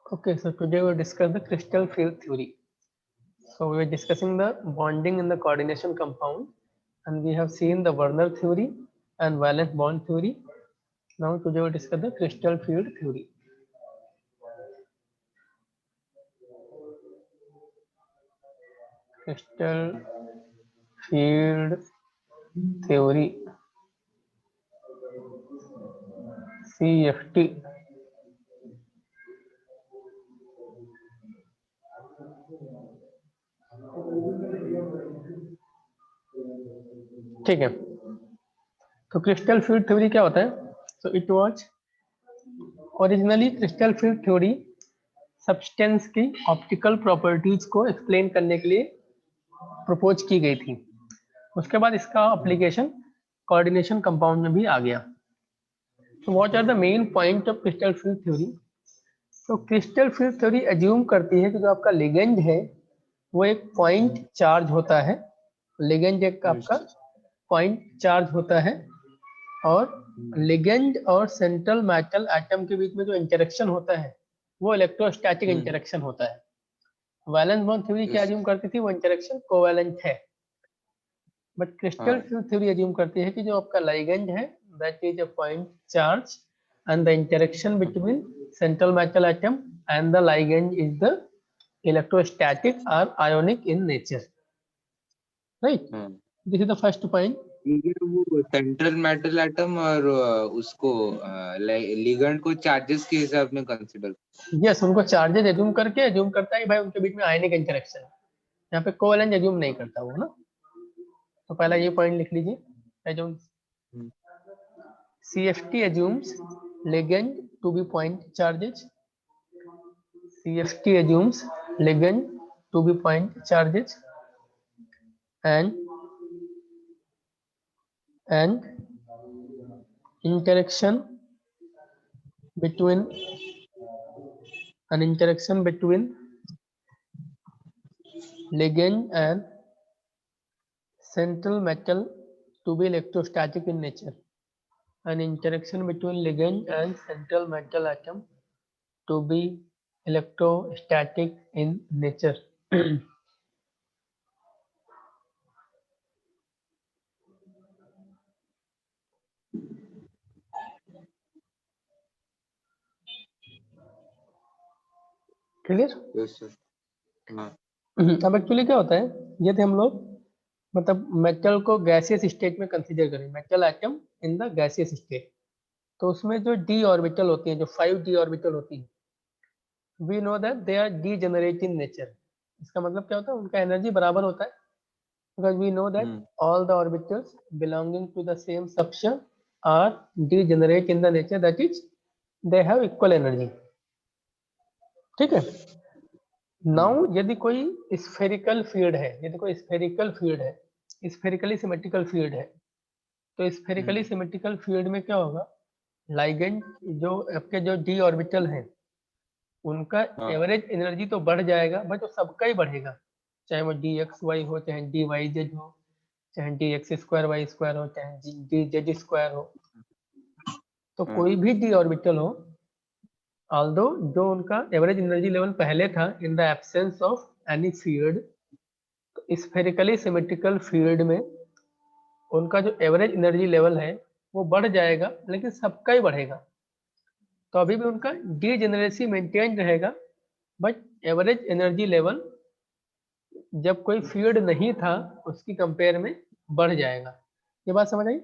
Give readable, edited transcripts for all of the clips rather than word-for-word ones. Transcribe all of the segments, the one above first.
Okay, so today we'll discuss the crystal field theory. So we were discussing the bonding in the coordination compound, and we have seen the Werner theory and valence bond theory. Now today we'll discuss the crystal field theory. Crystal field theory, CFT. ठीक है, तो crystal field theory क्या होता है? So it was originally crystal field theory substance की optical properties को explain करने के लिए प्रपोज की गई थी। उसके बाद इसका एप्लीकेशन कोऑर्डिनेशन कंपाउंड में भी आ गया। तो what are the main point of crystal field theory? तो क्रिस्टल फील्ड थ्योरी एज्यूम करती है कि जो आपका लिगेंड है वो एक पॉइंट चार्ज होता है। लिगेंड एक आपका पॉइंट चार्ज होता है और लिगेंड और सेंट्रल मेटल एटम के बीच में जो इंटरेक्शन होता है वो इलेक्ट्रोस्टैटिक इंटरेक्शन होता है। वैलेंस बॉन्ड थ्योरी क्या एज्यूम करती थी? वो इंटरेक्शन कोवैलेंट है। But crystal field theory assume करती है कि जो आपका लिगेंड है that is a point charge and the interaction between central metal atom and the ligand is the electrostatic or ionic in nature, right? This is the first point. वो central metal atom और उसको ligand को charges के हिसाब में consider yes, उनको charges assume करके assume करता है भाई उनके बीच में आयनिक इंटरेक्शन है। यहाँ पे कोवैलेंट एज्यूम नहीं करता वो ना। तो पहला ये पॉइंट लिख लीजिए, assume CFT assumes ligand to be point charges. CFT assumes ligand to be point charges and interaction between ligand and central metal to be electrostatic in nature. An interaction between ligand and central metal atom to be electrostatic in nature. Clear? अब actually क्या होता है, यदि हम लोग मतलब metal को gaseous state में कंसीडर करें, metal atom in the gaseous state, तो उसमें जो डी ऑर्बिटल होती है, जो 5 डी ऑर्बिटल होती है, we know that they are degenerate in nature. इसका मतलब क्या होता है? उनका एनर्जी बराबर होता है, because we know that all the orbitals belonging to the same subshell are degenerate in the nature, that is they have equal energy. ठीक है। नाउ यदि कोई स्फेरिकल फील्ड है, स्फेरिकली सिमेट्रिकल फील्ड है, तो स्फेरिकली सिमेट्रिकल फील्ड में क्या होगा? लाइगेंड जो आपके जो डी ऑर्बिटल हैं उनका एवरेज एनर्जी तो बढ़ जाएगा, बट वो सबका ही बढ़ेगा, चाहे वो डी एक्स वाई हो, चाहे डी वाई जेड हो, चाहे D X square Y square हो, चाहे डी जेड स्क्वायर हो। तो कोई भी डी ऑर्बिटल हो, ऑल्दो जो उनका एवरेज एनर्जी लेवल पहले था in the absence of any field, तो स्फेरिकली सिमेट्रिकल फील्ड में उनका जो एवरेज एनर्जी लेवल है वो बढ़ जाएगा, लेकिन सबका ही बढ़ेगा। तो अभी भी उनका डीजेनरेसी मेंटेन रहेगा, बट एवरेज एनर्जी लेवल जब कोई फील्ड नहीं था उसकी कंपेयर में बढ़ जाएगा। ये बात समझ आई?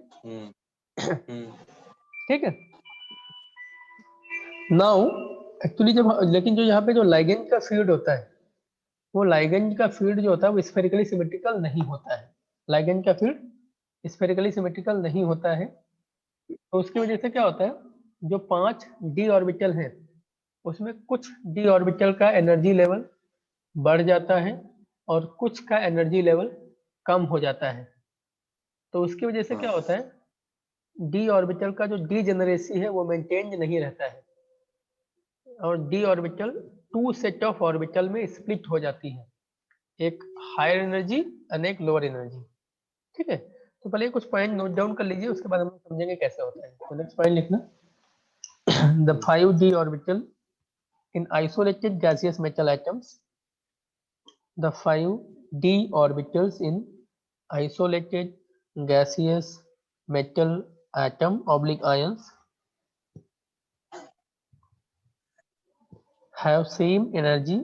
ठीक है। नाउ एक्चुअली जब लेकिन जो यहाँ पे जो लाइगेंड का फील्ड होता है, वो लाइगेंड का फील्ड जो होता है वो स्फेरिकली सिमेट्रिकल नहीं होता है। लाइगेंड का फील्ड स्फेरिकली सिमेट्रिकल नहीं होता है, तो उसकी वजह से क्या होता है, जो 5 डी ऑर्बिटल हैं उसमें कुछ डी ऑर्बिटल का एनर्जी लेवल बढ़ जाता है और कुछ का एनर्जी लेवल कम हो जाता है। तो उसकी वजह से क्या होता है, डी ऑर्बिटल का जो डीजेनरेसी है वो मेंटेन नहीं रहता है और D orbital 2 set of orbital में स्प्लिट हो जाती है, एक हायर एनर्जी और एक लोअर एनर्जी। ठीक है। तो पहले कुछ पॉइंट नोट डाउन कर लीजिए, उसके बाद हम समझेंगे कैसे होता है। तो नेक्स्ट पॉइंट लिखना, the 5 D orbital In isolated gaseous metal atoms, the 5d orbitals in isolated gaseous metal atom oblique ions have same energy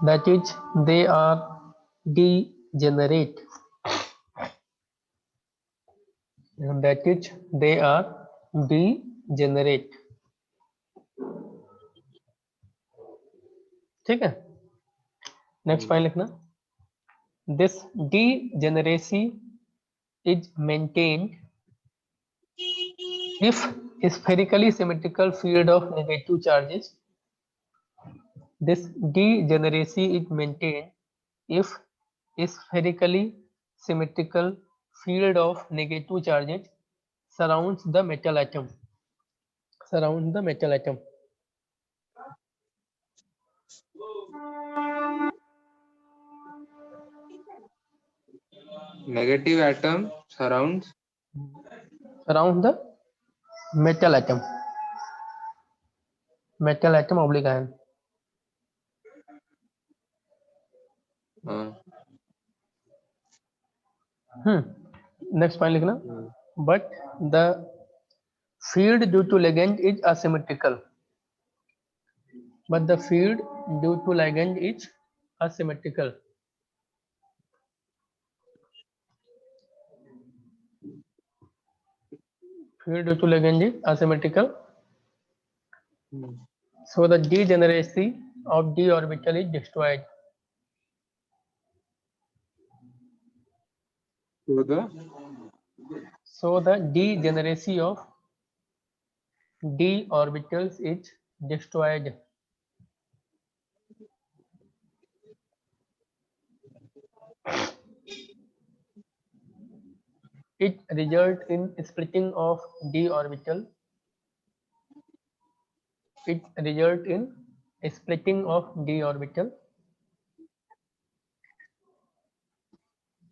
that is they are degenerate ठीक है। नेक्स्ट पॉइंट लिखना, this degeneracy is maintained if spherically symmetrical field of negative charges. This degeneracy is maintained if spherically symmetrical field of negative charges surrounds the metal atom. Negative atom surrounds the metal atom oblique ion. Next point लिखना, but the field due to ligand is asymmetrical. So the degeneracy of d orbital is destroyed. So the degeneracy of d orbitals is destroyed. It results in splitting of d orbital.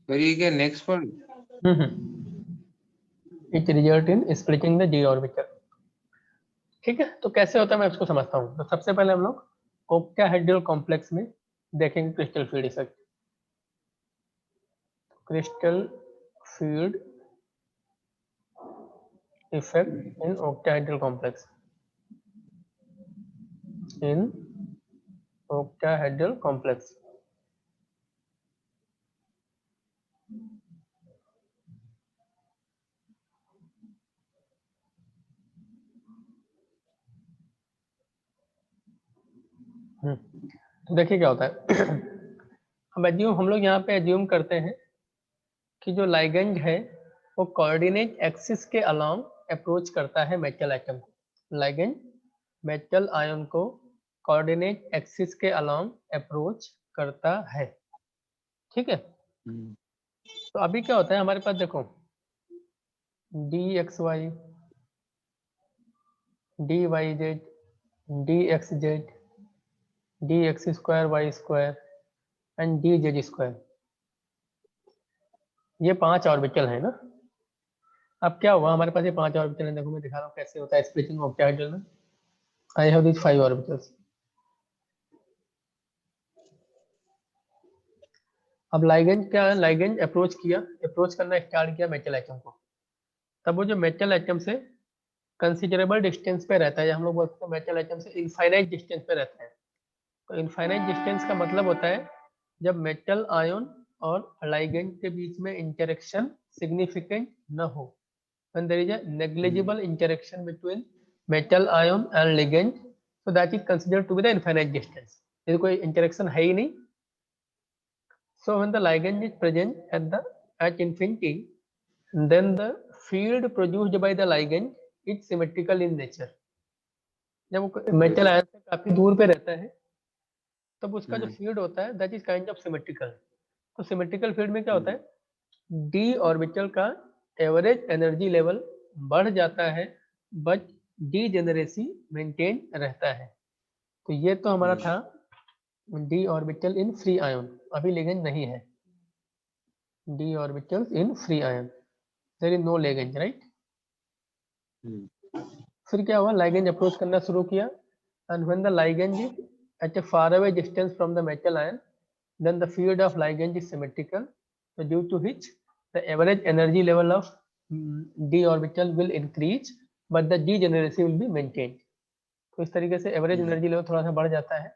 ठीक है, next point. It result in splitting the d orbital. ठीक है, तो कैसे होता है मैं इसको समझता हूँ। तो सबसे पहले हम लोग ओक्टाहेड्रल कॉम्प्लेक्स में देखेंगे crystal field effect. Crystal field effect in octahedral complex. तो देखिए क्या होता है। हम लोग यहाँ पे एज्यूम करते हैं कि जो लाइगेंड है वो कोऑर्डिनेट एक्सिस के अलोंग अप्रोच करता है मेटल एटम को। लाइगेंड मेटल आयन को कोऑर्डिनेट एक्सिस के अलोंग अप्रोच करता है, ठीक है। तो अभी क्या होता है हमारे पास, देखो dxy, dyz, dxz, dx square Y square and dz square, ये 5 ऑर्बिटल है ना। अब क्या हुआ हमारे पास ये 5 ऑर्बिटल है, देखो मैं दिखा रहा हूँ कैसे होता है स्प्लिटिंग ऑक्टाहेड्रल में। I have this 5 orbitals. अब लाइगेंड क्या है, लाइगेंड अप्रोच करना स्टार्ट किया मेटल एटम को। तब वो जो मेटल एटम से कंसिडरेबल डिस्टेंस पे रहता है, हम लोग बोलते हैं मेटल एटम से इनफाइनाइट डिस्टेंस पे रहता है। तो इनफाइनाइट डिस्टेंस का मतलब होता है जब मेटल आयन और लाइगेंड के बीच में इंटरेक्शन सिग्निफिकेंट न हो। When there is a negligible interaction between metal ion and ligand, so that is considered to be the infinite distance. यदि कोई interaction है ही नहीं, so when the ligand is present at infinity, then the field produced by the ligand is symmetrical in nature. जब metal ion से काफी दूर पे रहता है तब उसका जो फील्ड होता है that is kind of symmetrical. तो सिमेट्रिकल फील्ड में क्या होता है, डी ऑर्बिटल का एवरेज एनर्जी लेवल बढ़ जाता है बट डीजेनरेसी मेंटेन रहता है। तो ये तो हमारा था D orbital in free ion. अभी लिगेंड नहीं है, D orbital in free ion, there is no ligand, right. फिर क्या हुआ, ligand अप्रोच करना शुरू किया, and when the ligand is at a far away distance from the metal ion, then the field of ligand is symmetrical, so due to which the average energy level of d orbital will increase but the degeneracy will be maintained. तो इस तरीके से average energy level थोड़ा सा बढ़ जाता है,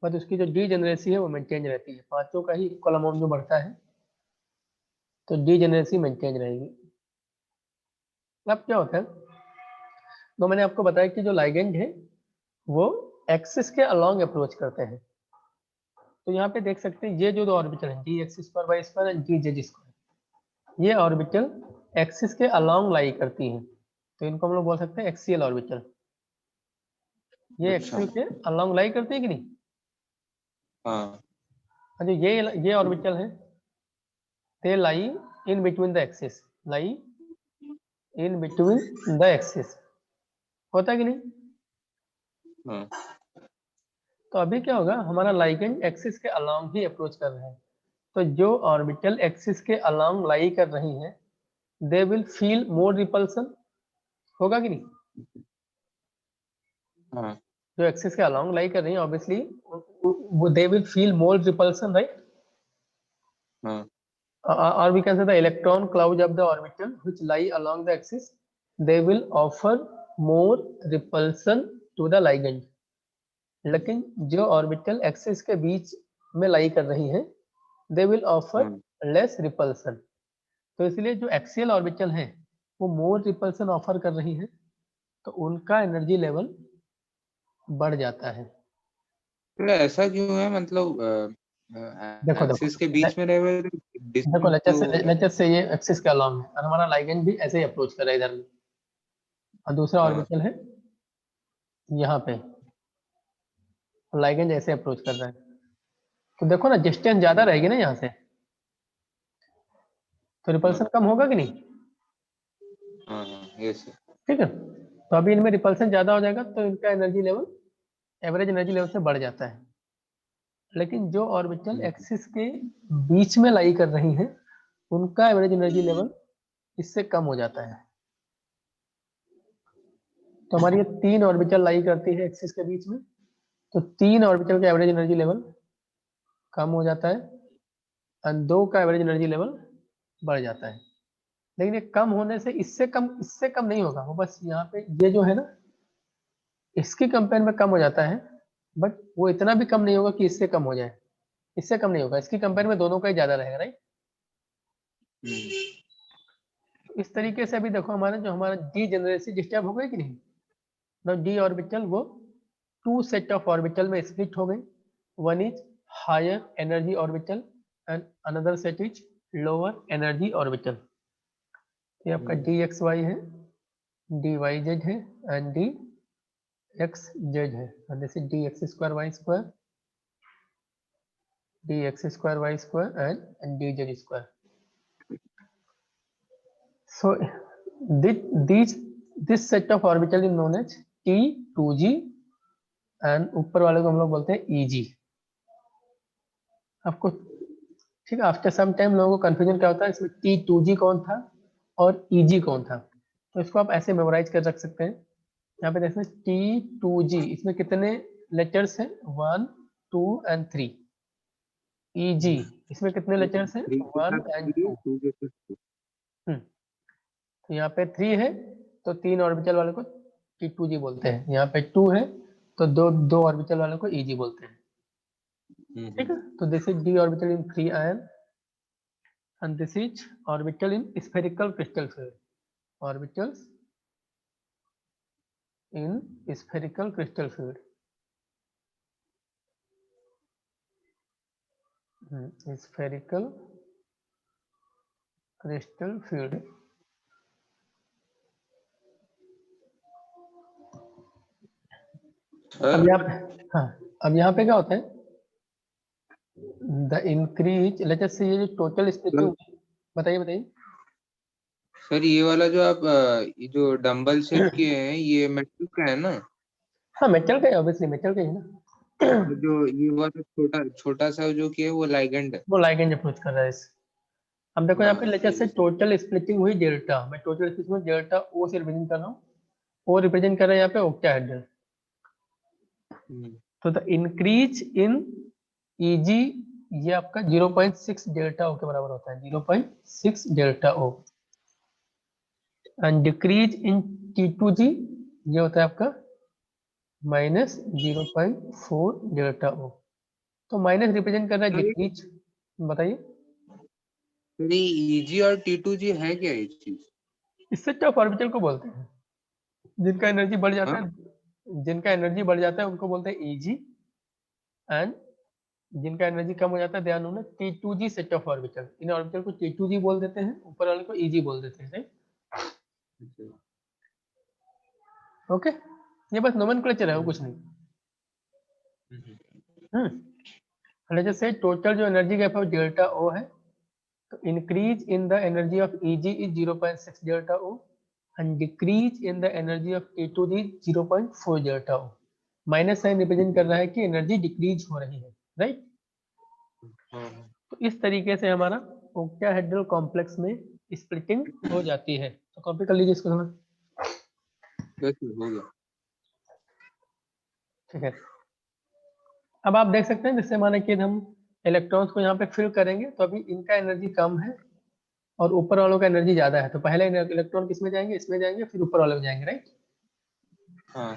but उसकी जो डीजेनरेसी है वो मेंटेन रहती है, पांचों का ही इक्वल अमाउंट जो बढ़ता है तो डीजेनरेसी मेंटेन रहेगी। अब क्या होता है, तो मैंने आपको बताया कि जो लाइगेंड है वो एक्सिस के अलोंग अप्रोच करते हैं। तो यहाँ पे देख सकते हैं ये जो दो ऑर्बिटल है D X square Y square and D Z square, ये ऑर्बिटल एक्सिस के अलोंग लाई करती हैं, तो इनको हम लोग बोल सकते हैं एक्सियल ऑर्बिटल। ये एक्सिस के अलोंग लाई करते हैं कि नहीं? हाँ। जो ये ऑर्बिटल है they lie in between the axis, lie in between the axis, होता है कि नहीं? तो अभी क्या होगा, हमारा लाइगेंड एक्सिस के अलोंग ही अप्रोच कर रहे हैं, तो जो ऑर्बिटल एक्सिस के अलोंग लाई कर रही हैं they will feel more repulsion, होगा कि नहीं? जो एक्सिस के अलोंग लाई कर रही हैं ऑब्वियसली वो they will feel more repulsion, right? or we can say the electron clouds of the orbital which lie along the axis, they will offer more repulsion to the ligand. लेकिन जो orbital axis के बीच में लाई कर रही हैं they will offer less repulsion, तो इसलिए जो एक्सियल ऑर्बिटल है वो मोर रिपल्सन ऑफर कर रही है, तो उनका एनर्जी लेवल बढ़ जाता है। तो ऐसा क्यों है, मतलब देखो एक्सिस के बीच में रहे हुए देखो लेट्स से ये एक्सिस के अलोंग है और हमारा लाइगेंड भी ऐसे ही अप्रोच कर रहा है इधर में, और दूसरा ऑर्बिटल है यहाँ पे, लाइगेंड ऐसे अप्रोच कर रहा है, तो देखो ना डिस्टेंस ज्यादा रहेगी ना यहाँ से, तो रिपल्सन कम होगा कि नहीं? ठीक है, तो अभी इनमें रिपल्सन ज्यादा हो जाएगा तो इनका energy level average energy level से बढ़ जाता है, लेकिन जो ऑर्बिटल एक्सिस के बीच में लाई कर रही हैं उनका एवरेज एनर्जी लेवल इससे कम हो जाता है। तो हमारी ये 3 ऑर्बिटल लाई करती है एक्सिस के बीच में, तो 3 ऑर्बिटल का एवरेज एनर्जी लेवल कम हो जाता है और 2 का एवरेज एनर्जी लेवल बढ़ जाता है। लेकिन ये कम होने से इससे कम नहीं होगा, वो बस यहाँ पे ये जो है ना इसकी कंपेयर में कम हो जाता है, बट वो इतना भी कम नहीं होगा कि इससे कम हो जाए, इससे कम नहीं होगा, इसकी कंपेयर में दोनों का ही ज्यादा रहेगा, राइट? इस तरीके से अभी देखो हमारा डीजेनरेसी डिस्टर्ब हो गई कि नहीं? ना डी ऑर्बिटल वो 2 सेट ऑफ ऑर्बिटल में स्प्लिट हो गई, one is higher energy orbital and another set is lower energy orbital. ये आपका डी एक्स वाई है, डी वाई जेड है एंड डी एक्स जेड है, and this is dx square y square, dx square y square and dz square. So this set of orbital is known as T2g and ऊपर वाले को हम लोग बोलते हैं Eg। आपको ठीक है, आफ्टर सम टाइम लोगों को कंफ्यूजन क्या होता है इसमें T2g कौन था और Eg कौन था, तो इसको आप ऐसे मेमोराइज कर रख सकते हैं। यहाँ पे देखते हैं T2g, इसमें कितने लेटर्स हैं? 1 2 एंड 3। Eg इसमें कितने लेटर्स हैं? 1 एंड 2। तो यहाँ पे 3 है तो 3 ऑर्बिटल वाले को T2g बोलते हैं, यहाँ पे 2 है तो दो ऑर्बिटल वाले को Eg बोलते हैं। ठीक है, तो this is D orbital in free ion and this is orbital in spherical crystal fluid, orbitals in spherical crystal fluid, spherical crystal fluid। अब यहाँ पे क्या होता है, द इंक्रीज लेट्स से ये जो टोटल स्प्लिटिंग, बताइए। सर ये वाला जो आप ये जो डंबल शेप किए हैं ये मेटल का है ना? हाँ मेटल का है, ऑब्वियसली मेटल का ही ना। जो ये वाला छोटा सा जो किया है वो लाइगेंड है, वो लाइगेंड अप्रोच कर रहा है अब देखो यहाँ पे हाँ, लेक्चर से टोटल स्प्लिटिंग हुई डेल्टा, मैं टोटल स्प्लिटिंग डेल्टा ओ से रिप्रेजेंट कर रहा हूँ, ओ रिप्रेजेंट कर रहा है यहाँ पे ओक्टाहेड्रल। तो द इंक्रीज इन ईजी ये आपका 0.6 डेल्टा ओ के बराबर होता है, 0.6 delta O. And decrease in T2G ये होता है आपका माइनस 0.4 डेल्टा ओ। तो माइनस रिप्रेजेंट कर रहा है डिक्रीज। बताइए ईजी और T2G है क्या ये चीज? इससे टफ ऑर्बिटल को बोलते हैं, जिनका एनर्जी बढ़ जाता हाँ? है, जिनका एनर्जी बढ़ जाता है उनको बोलते हैं ईजी, एंड जिनका एनर्जी कम हो जाता है ध्यान होना T2G set of orbital. In orbital को T2G बोल देते हैं, ऊपर वाले को ईजी बोल देते हैं। ओके, ये बस नोमेनक्लेचर है, वो कुछ नहीं। जैसे टोटल जो एनर्जी गैप है डेल्टा ओ है, तो increase in the energy of EG is 0.6 delta O and decrease in the energy of T2G 0.4 delta O. Minus sign represent कर रहा है कि एनर्जी डिक्रीज हो रही है, राइट। तो इस तरीके से हमारा ओक्टाहेड्रल कॉम्प्लेक्स में स्प्लिटिंग हो जाती है। तो कॉपी कर लीजिए इसको थोड़ा, हो गया। ठीक है। अब आप देख सकते हैं जैसे माना कि हम इलेक्ट्रॉन्स को यहाँ पे फिल करेंगे, तो अभी इनका एनर्जी कम है और ऊपर वालों का एनर्जी ज्यादा है, तो पहले इलेक्ट्रॉन किसमें जाएंगे, इसमें जाएंगे, फिर ऊपर वाले में जाएंगे, राइट। हाँ,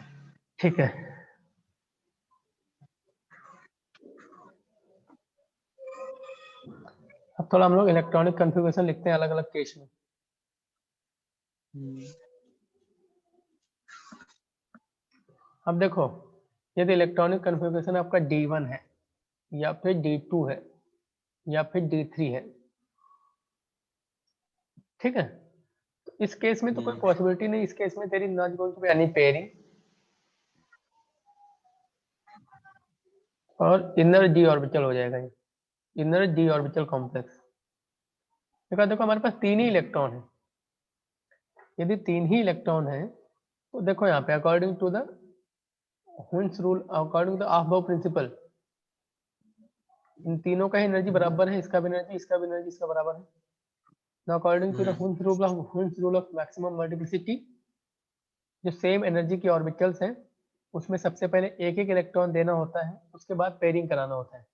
ठीक है। अब थोड़ा हम लोग इलेक्ट्रॉनिक कन्फिगरेशन लिखते हैं अलग अलग केस में। अब देखो यदि इलेक्ट्रॉनिक कन्फिगरेशन आपका D1 है या फिर D2 है या फिर D3 है, ठीक है, तो इस केस में तो कोई पॉसिबिलिटी नहीं, इस केस में there not going to be any pairing और इनर d ऑर्बिटल हो जाएगा ये, इनर d ऑर्बिटल कॉम्प्लेक्स। देखो देखो हमारे पास तीन ही इलेक्ट्रॉन है, यदि तीन ही इलेक्ट्रॉन है तो देखो यहाँ पे according to the Hund's rule, according to the aufbau principle, इन तीनों का एनर्जी बराबर है, इसका भी एनर्जी, इसका भी एनर्जी, इसका बराबर है। Now according to the Hund's rule of maximum multiplicity, जो सेम एनर्जी की ऑर्बिटल्स हैं उसमें सबसे पहले एक एक इलेक्ट्रॉन देना होता है, उसके बाद पेयरिंग कराना होता है।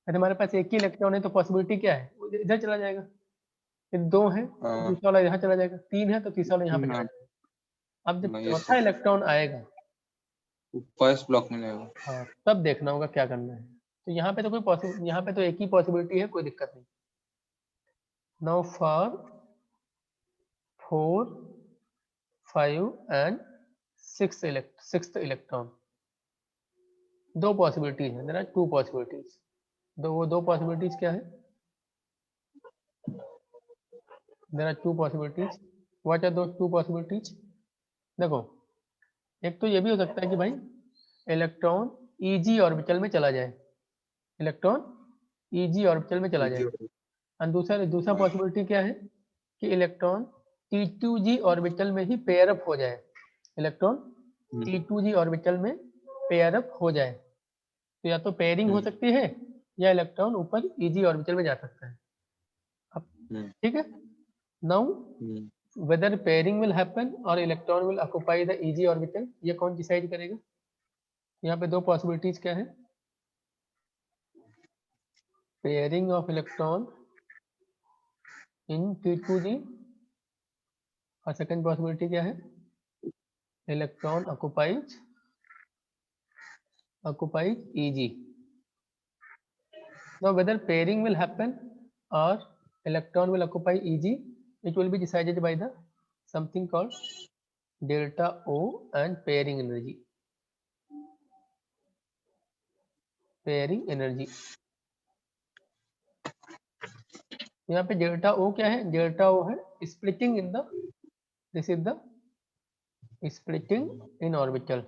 अगर हमारे पास एक ही इलेक्ट्रॉन है तो पॉसिबिलिटी क्या है, वो इधर चला जाएगा, फिर दो है तो दूसरा वाला यहाँ चला जाएगा, तीन है तो तीसरा वाला यहाँ पे चला जाएगा। अब जब चौथा इलेक्ट्रॉन आएगा फर्स्ट ब्लॉक में जाएगा। हाँ, तब देखना होगा क्या करना है। तो यहाँ पे तो कोई पॉसिबल, यहाँ पे तो एक ही पॉसिबिलिटी है, कोई दिक्कत नहीं। Now for 4, 5 and 6th electron, दो पॉसिबिलिटीज हैं, देयर आर टू पॉसिबिलिटीज। दो पॉसिबिलिटीज क्या है, there are two possibilities. What are those two possibilities? देखो एक तो ये भी हो सकता है कि भाई इलेक्ट्रॉन ईजी ऑर्बिटल में चला जाए, इलेक्ट्रॉन ईजी ऑर्बिटल में चला जाए। और दूसरा पॉसिबिलिटी क्या है कि इलेक्ट्रॉन T2G ऑर्बिटल में ही पेयर अप हो जाए, इलेक्ट्रॉन T2G ऑर्बिटल में पेयर अप हो जाए। तो या तो पेयरिंग हो सकती है या इलेक्ट्रॉन ऊपर ईजी ऑर्बिटल में जा सकता है। अब ठीक है, now whether pairing will happen और electron will occupy the eg orbital, ये कौन डिसाइड करेगा? यहाँ पे दो पॉसिबिलिटीज क्या है, pairing of electron in T2G, और सेकंड पॉसिबिलिटी क्या है, electron occupies EG. Now whether pairing will happen or electron will occupy EG, it will be decided by the something called delta O and pairing energy. Pairing energy. यहाँ पे delta O क्या है? Delta O है splitting in the, this is the splitting in orbital.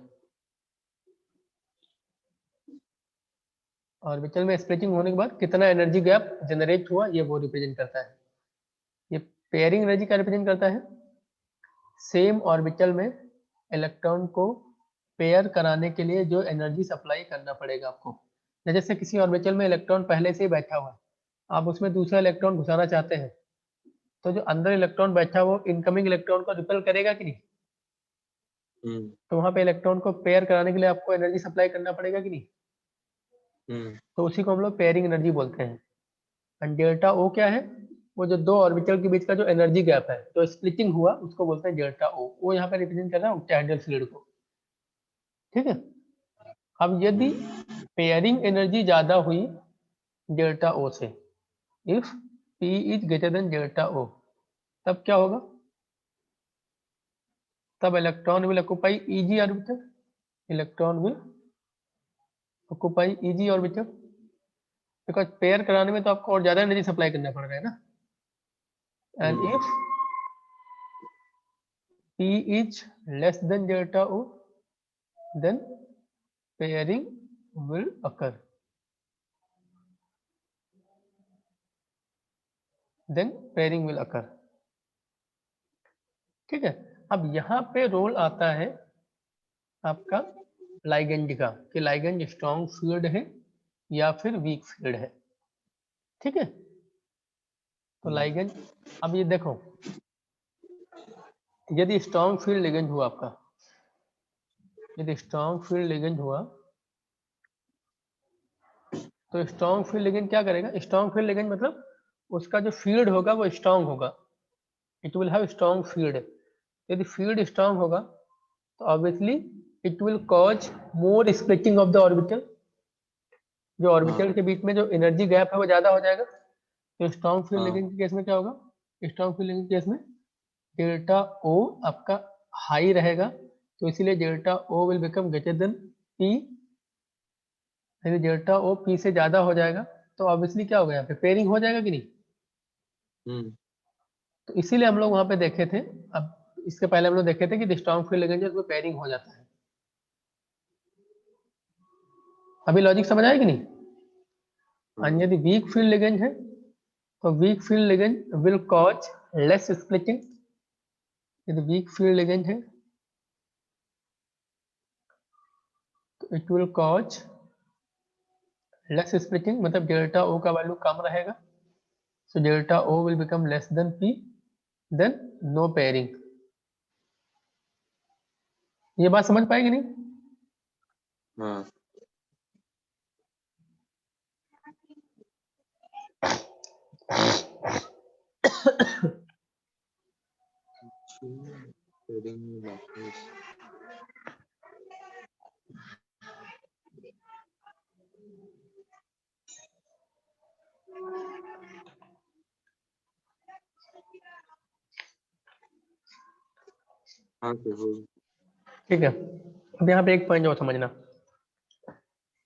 Orbital में splitting होने के बाद कितना एनर्जी गैप जनरेट हुआ, ये वो रिप्रेजेंट करता है। ये पेयरिंग एनर्जी का रिप्रेजेंट करता है, सेम ऑर्बिटल में इलेक्ट्रॉन को पेयर कराने के लिए जो एनर्जी सप्लाई करना पड़ेगा आपको। जैसे किसी ऑर्बिटल में इलेक्ट्रॉन पहले से ही बैठा हुआ है, आप उसमें दूसरा इलेक्ट्रॉन घुसाना चाहते हैं, तो जो अंदर इलेक्ट्रॉन बैठा वो इनकमिंग इलेक्ट्रॉन को रिपेल करेगा कि नहीं? तो वहां पे इलेक्ट्रॉन को पेयर कराने के लिए आपको एनर्जी सप्लाई करना पड़ेगा कि नहीं? तो उसी को हम लोग पेयरिंग एनर्जी बोलते हैं। एंड डेल्टा ओ क्या है? वो जो दो ऑर्बिटल के बीच का जो एनर्जी गैप है, जो स्प्लिटिंग हुआ, उसको बोलते हैं डेल्टा ओ। वो यहाँ पे रिप्रेजेंट कर रहा है ऑक्टेहेड्रल फ्लूइड को। ठीक है। अब यदि पेयरिंग एनर्जी ज्यादा हुई डेल्टा ओ से, if P is greater than delta o, तब क्या होगा? तब electron will occupy eg orbital. Electron will occupy eg orbital, because pair कराने में तो आपको और ज्यादा एनर्जी सप्लाई करना पड़ रहा है ना। And if P is less than delta O, then pairing will occur. Then pairing will occur. ठीक है। अब यहाँ पे रोल आता है आपका लाइगेंड का, कि लाइगेंड स्ट्रॉन्ग फील्ड है या फिर वीक फील्ड है। ठीक है। तो लाइगेंड, अब ये देखो, यदि स्ट्रॉन्ग फील्ड लिगेंड हुआ आपका, यदि स्ट्रॉन्ग फील्ड लिगेंड हुआ, तो स्ट्रॉन्ग फील्ड लिगेंड क्या करेगा? स्ट्रॉन्ग फील्ड लिगेंड मतलब उसका जो फील्ड होगा वो स्ट्रॉन्ग होगा, it will have strong field. यदि फील्ड स्ट्रॉन्ग होगा तो obviously it will cause more splitting of the orbital. जो ऑर्बिटल के बीच में जो एनर्जी गैप है वो ज्यादा हो जाएगा। तो स्ट्रॉन्ग फील्ड लिगेंड के केस में क्या होगा? स्ट्रॉन्ग फील्ड लिगेंड के केस में डेल्टा ओ आपका हाई रहेगा, तो इसीलिए delta O will become greater than P. यदि डेल्टा ओ पी से ज्यादा हो जाएगा तो ऑब्वियसली क्या होगा? यहाँ पे पेयरिंग हो जाएगा कि नहीं? तो इसीलिए हम लोग वहां पे देखे थे, अब इसके पहले हम लोग देखे थे कि स्ट्रॉन्ग फील्ड लिगेंड उसमें पेयरिंग हो जाता है। अभी लॉजिक समझ आया कि नहीं? और यदि वीक फील्ड लिगेंड है तो weak field ligand will cause less splitting. यदि वीक फील्ड लिगेंड है तो it will cause less splitting, मतलब डेल्टा ओ का वैल्यू कम रहेगा। So delta O will become less than P, then no pairing. ये बात समझ पाएगी नहीं? हाँ। ठीक है। अब यहाँ पे एक पॉइंट और समझना।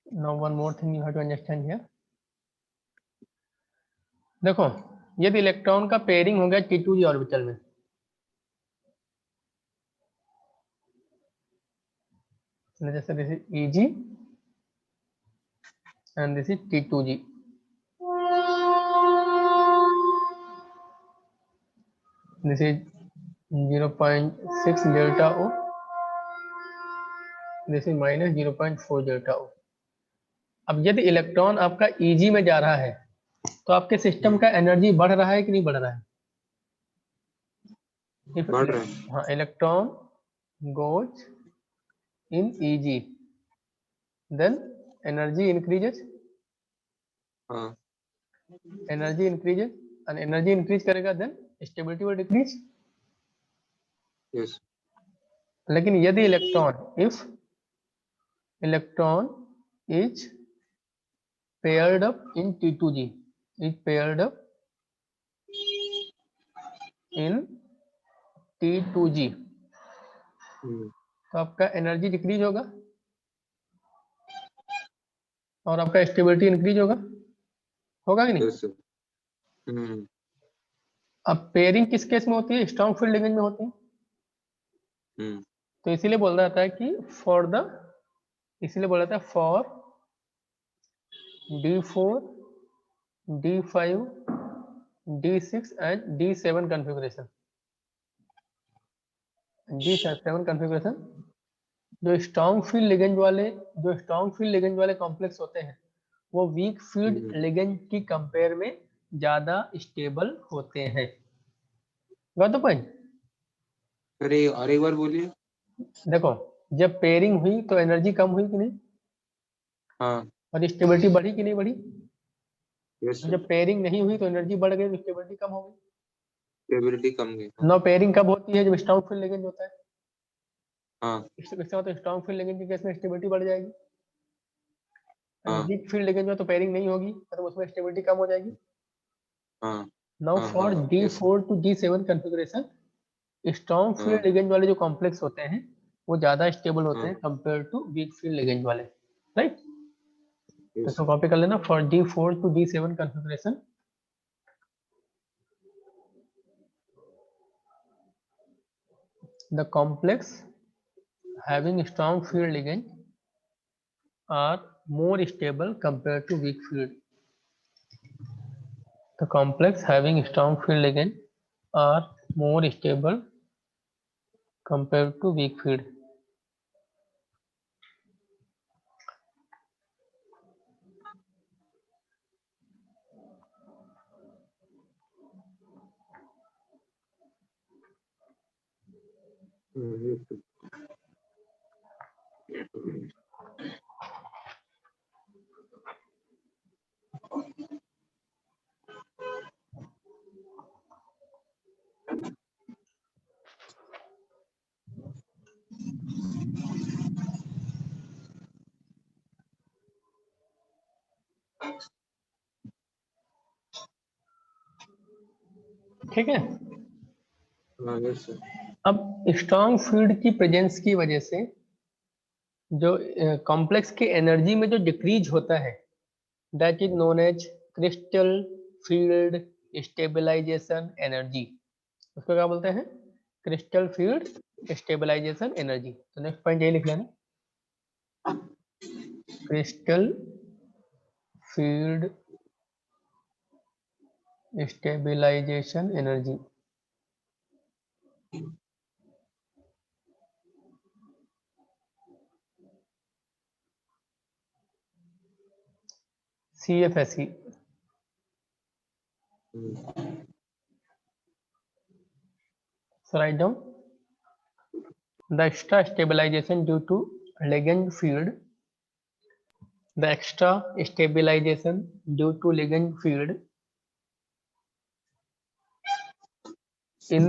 Now one more thing you have to understand here. देखो, यदि इलेक्ट्रॉन का पेयरिंग हो गया T2g ऑर्बिटल में, जैसे this is Eg and this is T2g. This is 0.6 delta O. This is minus 0.4 delta O. अब यदि इलेक्ट्रॉन आपका Eg में जा रहा है तो आपके सिस्टम का एनर्जी बढ़ रहा है कि नहीं बढ़ रहा है? बढ़ रहा है। हाँ, electron goes in Eg, then energy increases. हाँ। Energy increases and energy increase करेगा then stability will decrease. Yes. लेकिन यदि electron, if electron is paired up in T2g, is paired up in T2g, तो आपका एनर्जी डिक्रीज होगा और आपका stability increase होगा कि नहीं? Yes, sir. अब पेयरिंग किस केस में होती है? स्ट्रॉन्ग फील्ड लिगेंड में होती है। तो इसीलिए बोल रहा था कि इसीलिए बोला था for D4, D5, D6 and D7 configuration. D7 configuration जो स्ट्रॉन्ग फील्ड लिगेंड वाले कॉम्प्लेक्स होते हैं वो वीक फील्ड लिगेंड की कंपेयर में ज्यादा स्टेबल होते हैं। Got the point? अरे और एक बार बोलिए। देखो, जब पेयरिंग हुई तो एनर्जी कम हुई कि नहीं, हाँ और स्टेबिलिटी बढ़ी कि नहीं बढ़ी? यस जब पेयरिंग नहीं हुई तो एनर्जी बढ़ गई, तो स्टेबिलिटी कम हो गई। स्टेबिलिटी कम गई। हाँ नो पेयरिंग कब होती है? जब स्ट्रॉन्ग फील्ड लिगेंड होता है। हाँ इससे होता है स्ट्रॉन्ग फील्ड लिगेंड के केस में स्टेबिलिटी बढ़ जाएगी। हाँ वीक फील्ड लिगेंड में तो पेयरिंग नहीं होगी, मतलब उसमें स्टेबिलिटी कम हो जाएगी। हाँ नाउ हाँ फॉर हाँ yes. D4 to D7 configuration, strong हाँ फील्ड लिगेंड वाले जो कॉम्प्लेक्स होते हैं वो ज्यादा स्टेबल होते हाँ हैं compare to weak field ligand वाले, राइट? तो यस। इसको कॉपी कर लेना। For D4 to D7 configuration, the complex having strong field ligand are more stable compared to weak field. The complex having strong field ligand are more stable compared to weak field. ठीक है। हाँ yes sir. अब strong field की presence की वजह से जो complex की एनर्जी में जो डिक्रीज होता है, that is known as crystal field stabilization energy. उसको क्या बोलते हैं? Crystal field stabilization energy. तो नेक्स्ट पॉइंट ये लिख लेना, crystal field stabilization energy. CFSE। So write down the extra stabilization due to ligand field. The extra stabilization due to ligand field in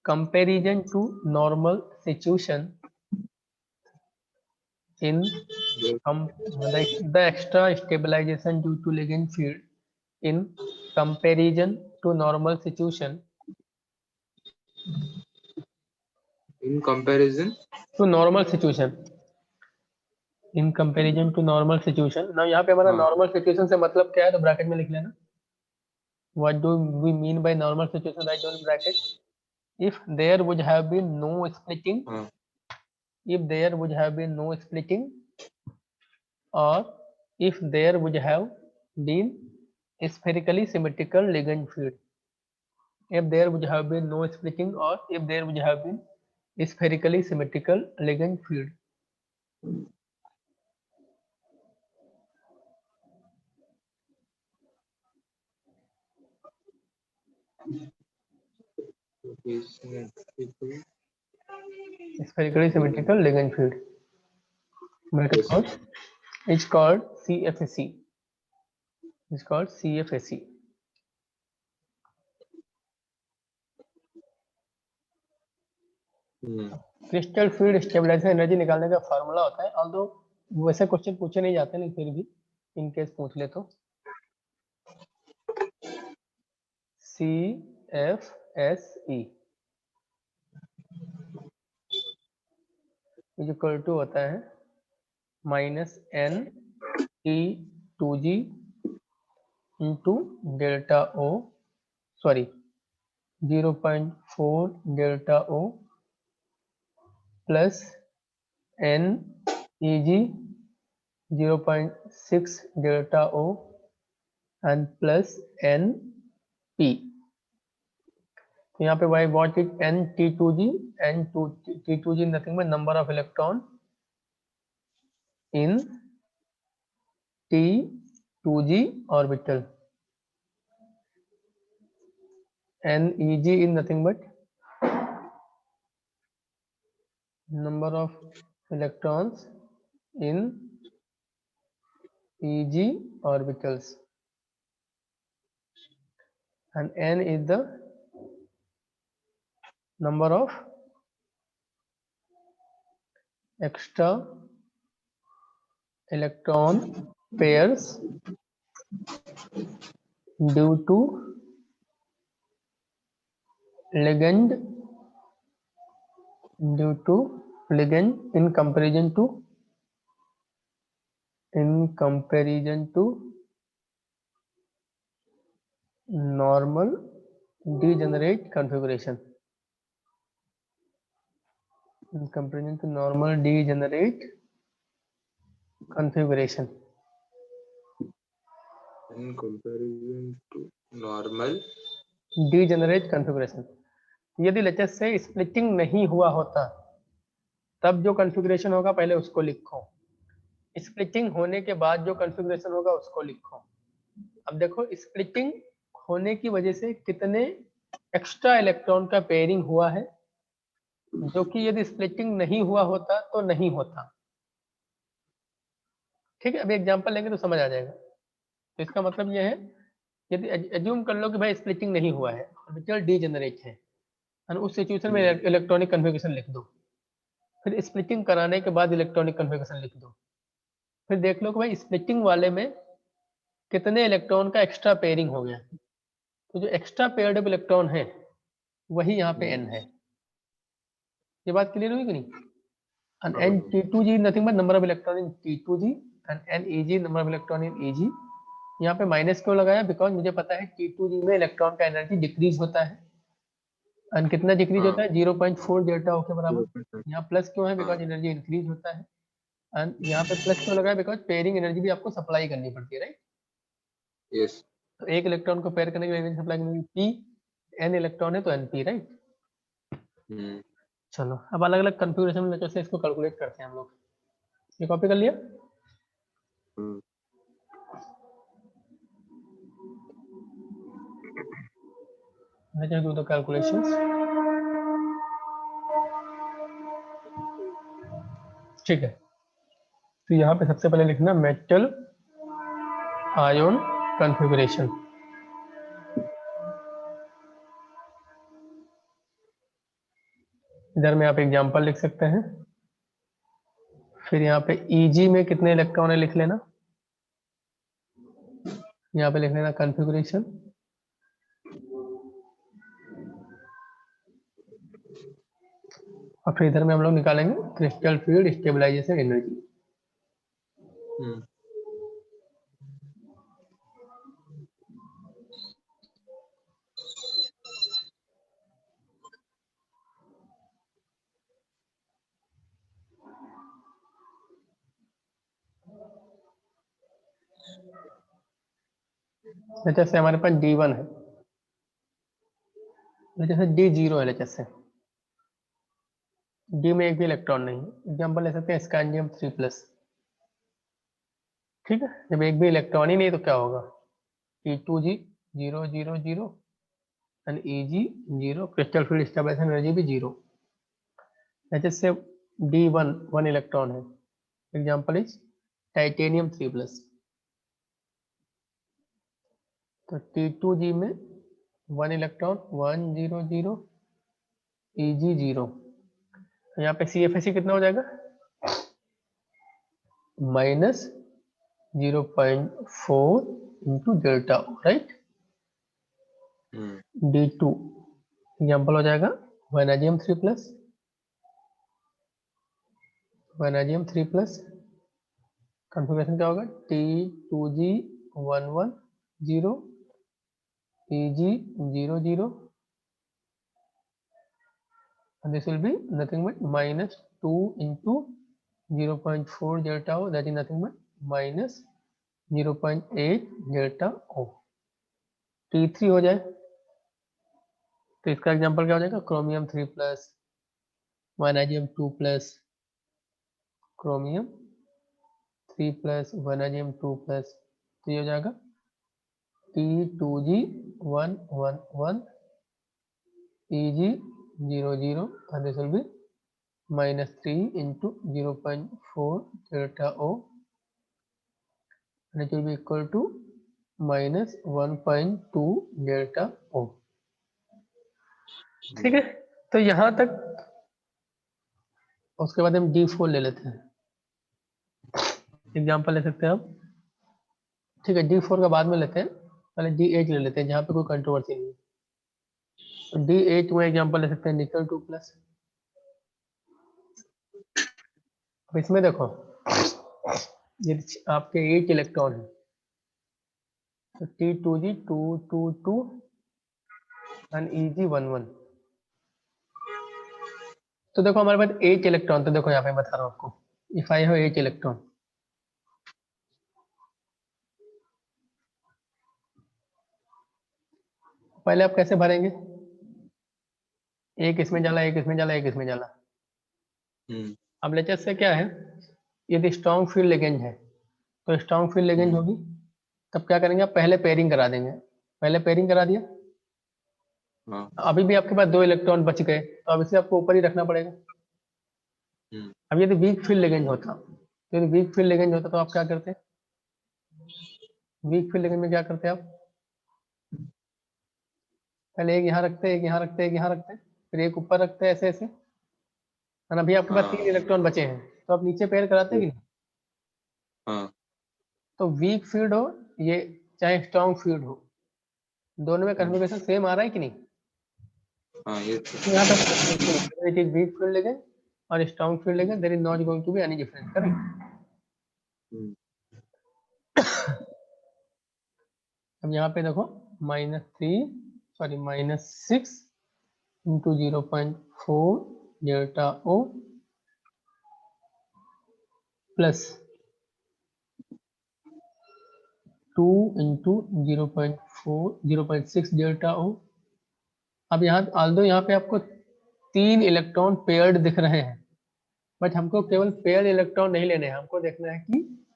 comparison to normal situation in the extra stabilization due to ligand field in comparison to normal situation in comparison to normal situation in comparison to normal situation। now यहाँ पे हमारा हाँ normal situation से मतलब क्या है, तो bracket में लिख लेना। what do we mean by normal situation? write down in bracket, if there would have been no splitting, हाँ if there would have been no splitting, or if there would have been spherically symmetrical ligand field, if there would have been no splitting or if there would have been spherically symmetrical ligand field। spherically symmetrical ligand field bracket yes. called is called CFSE, is called CFSE। Crystal field stabilizer energy निकालने का formula होता है, although वैसे question पूछे नहीं जाते, लेकिन फिर भी इन केस पूछ ले तो CFSE इज इक्वल टू होता है -NT2G into delta O, sorry 0.4 delta O plus NEG 0.6 delta O and plus NP। तो यहाँ पे why what is NT2G, T2G nothing but number of electron in T2G orbital, NEG is nothing but number of electrons in Eg orbitals, and n is the number of extra electron pairs due to ligand in comparison to normal degenerate configuration. In comparison to normal degenerate configuration. In comparison to normal degenerate configuration. यदि LHS से splitting नहीं हुआ होता तब जो configuration होगा पहले उसको लिखो, स्प्लिटिंग होने के बाद जो कॉन्फ़िगरेशन होगा उसको लिखो। अब देखो स्प्लिटिंग होने की वजह से कितने एक्स्ट्रा इलेक्ट्रॉन का पेयरिंग हुआ है, जो कि यदि स्प्लिटिंग नहीं हुआ होता तो नहीं होता। ठीक है, अभी एग्जांपल लेंगे तो समझ आ जाएगा। तो इसका मतलब यह है, यदि एज्यूम कर लो कि भाई स्प्लिटिंग नहीं हुआ है, ऑर्बिटल डीजेनरेट है, और उस सिचुएशन में इलेक्ट्रॉनिक कन्फिगरेशन लिख दो, फिर स्प्लिटिंग कराने के बाद इलेक्ट्रॉनिक कन्फिगरेशन लिख दो, फिर देख लो कि भाई स्प्लिटिंग वाले में कितने इलेक्ट्रॉन का एक्स्ट्रा पेयरिंग हो गया। तो जो एक्स्ट्रा पेयर्ड इलेक्ट्रॉन है वही यहाँ पे n है। ये बात क्लियर हुई कि नहीं? and N-T2G nothing but number of electron in T2G and N-Eg number of electron in Eg। यहाँ पे माइनस क्यों लगाया? बिकॉज मुझे पता है T2G में इलेक्ट्रॉन का एनर्जी डिक्रीज होता है, एंड कितना डिक्रीज होता है? 0.4 डेल्टा O के बराबर। यहाँ प्लस क्यों है? बिकॉज एनर्जी इंक्रीज होता है, एंड यहाँ पे प्लस क्यों लगाया? बिकॉज पेयरिंग एनर्जी भी आपको सप्लाई करनी पड़ती है, राइट? यस। तो एक इलेक्ट्रॉन को पेयर करने के लिए एनर्जी सप्लाई करनी P, n इलेक्ट्रॉन है तो Np, राइट? चलो अब अलग अलग कन्फिगरेशन में जैसे इसको कैलकुलेट करते हैं हम लोग। ये कॉपी कर लिया? Let's do the calculations। ठीक है, तो यहाँ पे सबसे पहले लिखना मेटल आयन कॉन्फ़िगरेशन। इधर में आप एग्जांपल लिख सकते हैं, फिर यहाँ पे Eg में कितने इलेक्ट्रॉन है लिख लेना, यहाँ पे लिख लेना कॉन्फ़िगरेशन, और फिर इधर में हम लोग निकालेंगे क्रिस्टल फील्ड स्टेबलाइजेशन एनर्जी। जैसे हमारे पास D1 है, जैसे D0 है, जैसे D में एक भी इलेक्ट्रॉन नहीं है। एग्जांपल ले सकते हैं स्कैंडियम 3+। ठीक है, जब एक भी इलेक्ट्रॉन ही नहीं तो क्या होगा? T2G 0 0 0 and Eg 0, crystal field stabilization energy भी 0। जैसे D1 1 इलेक्ट्रॉन है, एग्जांपल इज टाइटेनियम 3+। तो T2G में 1 इलेक्ट्रॉन 1 0 0 Eg 0, तो यहाँ पे CFSE कितना हो जाएगा? -0.4 into delta O, right? D2 example हो जाएगा वैनाडियम 3+, वैनाडियम 3+, कॉन्फ़िगरेशन क्या होगा? T2G 1 1 0 Eg 0 0, and this will be nothing but -2 into 0.4 delta O, that is nothing but -0.8 delta O। T3 हो जाए तो इसका एग्जांपल क्या हो जाएगा? क्रोमियम 3+, वैनाडियम 2+, क्रोमियम 3+, वैनाडियम 2+, तो ये हो जाएगा T2G 1 1 1 Eg 0 0, and this will be -3 into 0.4 delta O, and it will be equal to -1.2 delta O. ठीक है, तो यहां तक। उसके बाद हम D4 ले लेते हैं, एग्जाम्पल ले सकते हैं आप। ठीक है, D4 का बाद में लेते हैं, पहले D8 ले लेते हैं जहाँ पे कोई कंट्रोवर्सी नहीं है। तो D8 में एग्जाम्पल ले सकते हैं निकल 2+। अब इसमें देखो, ये आपके 8 इलेक्ट्रॉन है, तो T2G 222 एंड EG11। तो देखो हमारे पास 8 इलेक्ट्रॉन, तो देखो यहाँ पे बता रहा हूँ आपको, इफ आई हैव 8 इलेक्ट्रॉन, पहले आप कैसे भरेंगे? एक इसमें जाला, एक इसमें जाला, एक इसमें जाला। अब लेचर से क्या है, यदि स्ट्रॉन्ग फील्ड लिगेंड है तो स्ट्रॉन्ग फील्ड लिगेंड होगी, तब क्या करेंगे आप, पहले पेयरिंग करा देंगे। पहले पेयरिंग करा दिया, अभी भी आपके पास 2 इलेक्ट्रॉन बच गए, तो अब इसे आपको ऊपर ही रखना पड़ेगा। अब यदि वीक फील्ड लिगेंड होता, तो यदि वीक फील्ड लिगेंड होता तो आप क्या करते? वीक फील्ड लिगेंड में क्या करते आप, पहले एक यहाँ रखते, एक यहाँ रखते, एक यहाँ रखते, फिर एक ऊपर रखते, ऐसे ऐसे। और अभी आपके पास 3 इलेक्ट्रॉन बचे हैं, तो आप नीचे पेयर कराते कि नहीं? तो वीक फील्ड हो ये चाहे स्ट्रॉन्ग फील्ड हो, दोनों में कन्फिगरेशन सेम आ रहा है कि नहीं? यहाँ पे it is weak field ligand और strong field ligand, there is not going to be any difference, correct? अब यहाँ पे देखो -6 into 0.4 delta O plus 2 into 0.6 delta O। अब यहाँ पे आपको 3 इलेक्ट्रॉन पेयर्ड दिख रहे हैं, बट हमको केवल पेयर्ड इलेक्ट्रॉन नहीं लेने हैं, हमको देखना है कि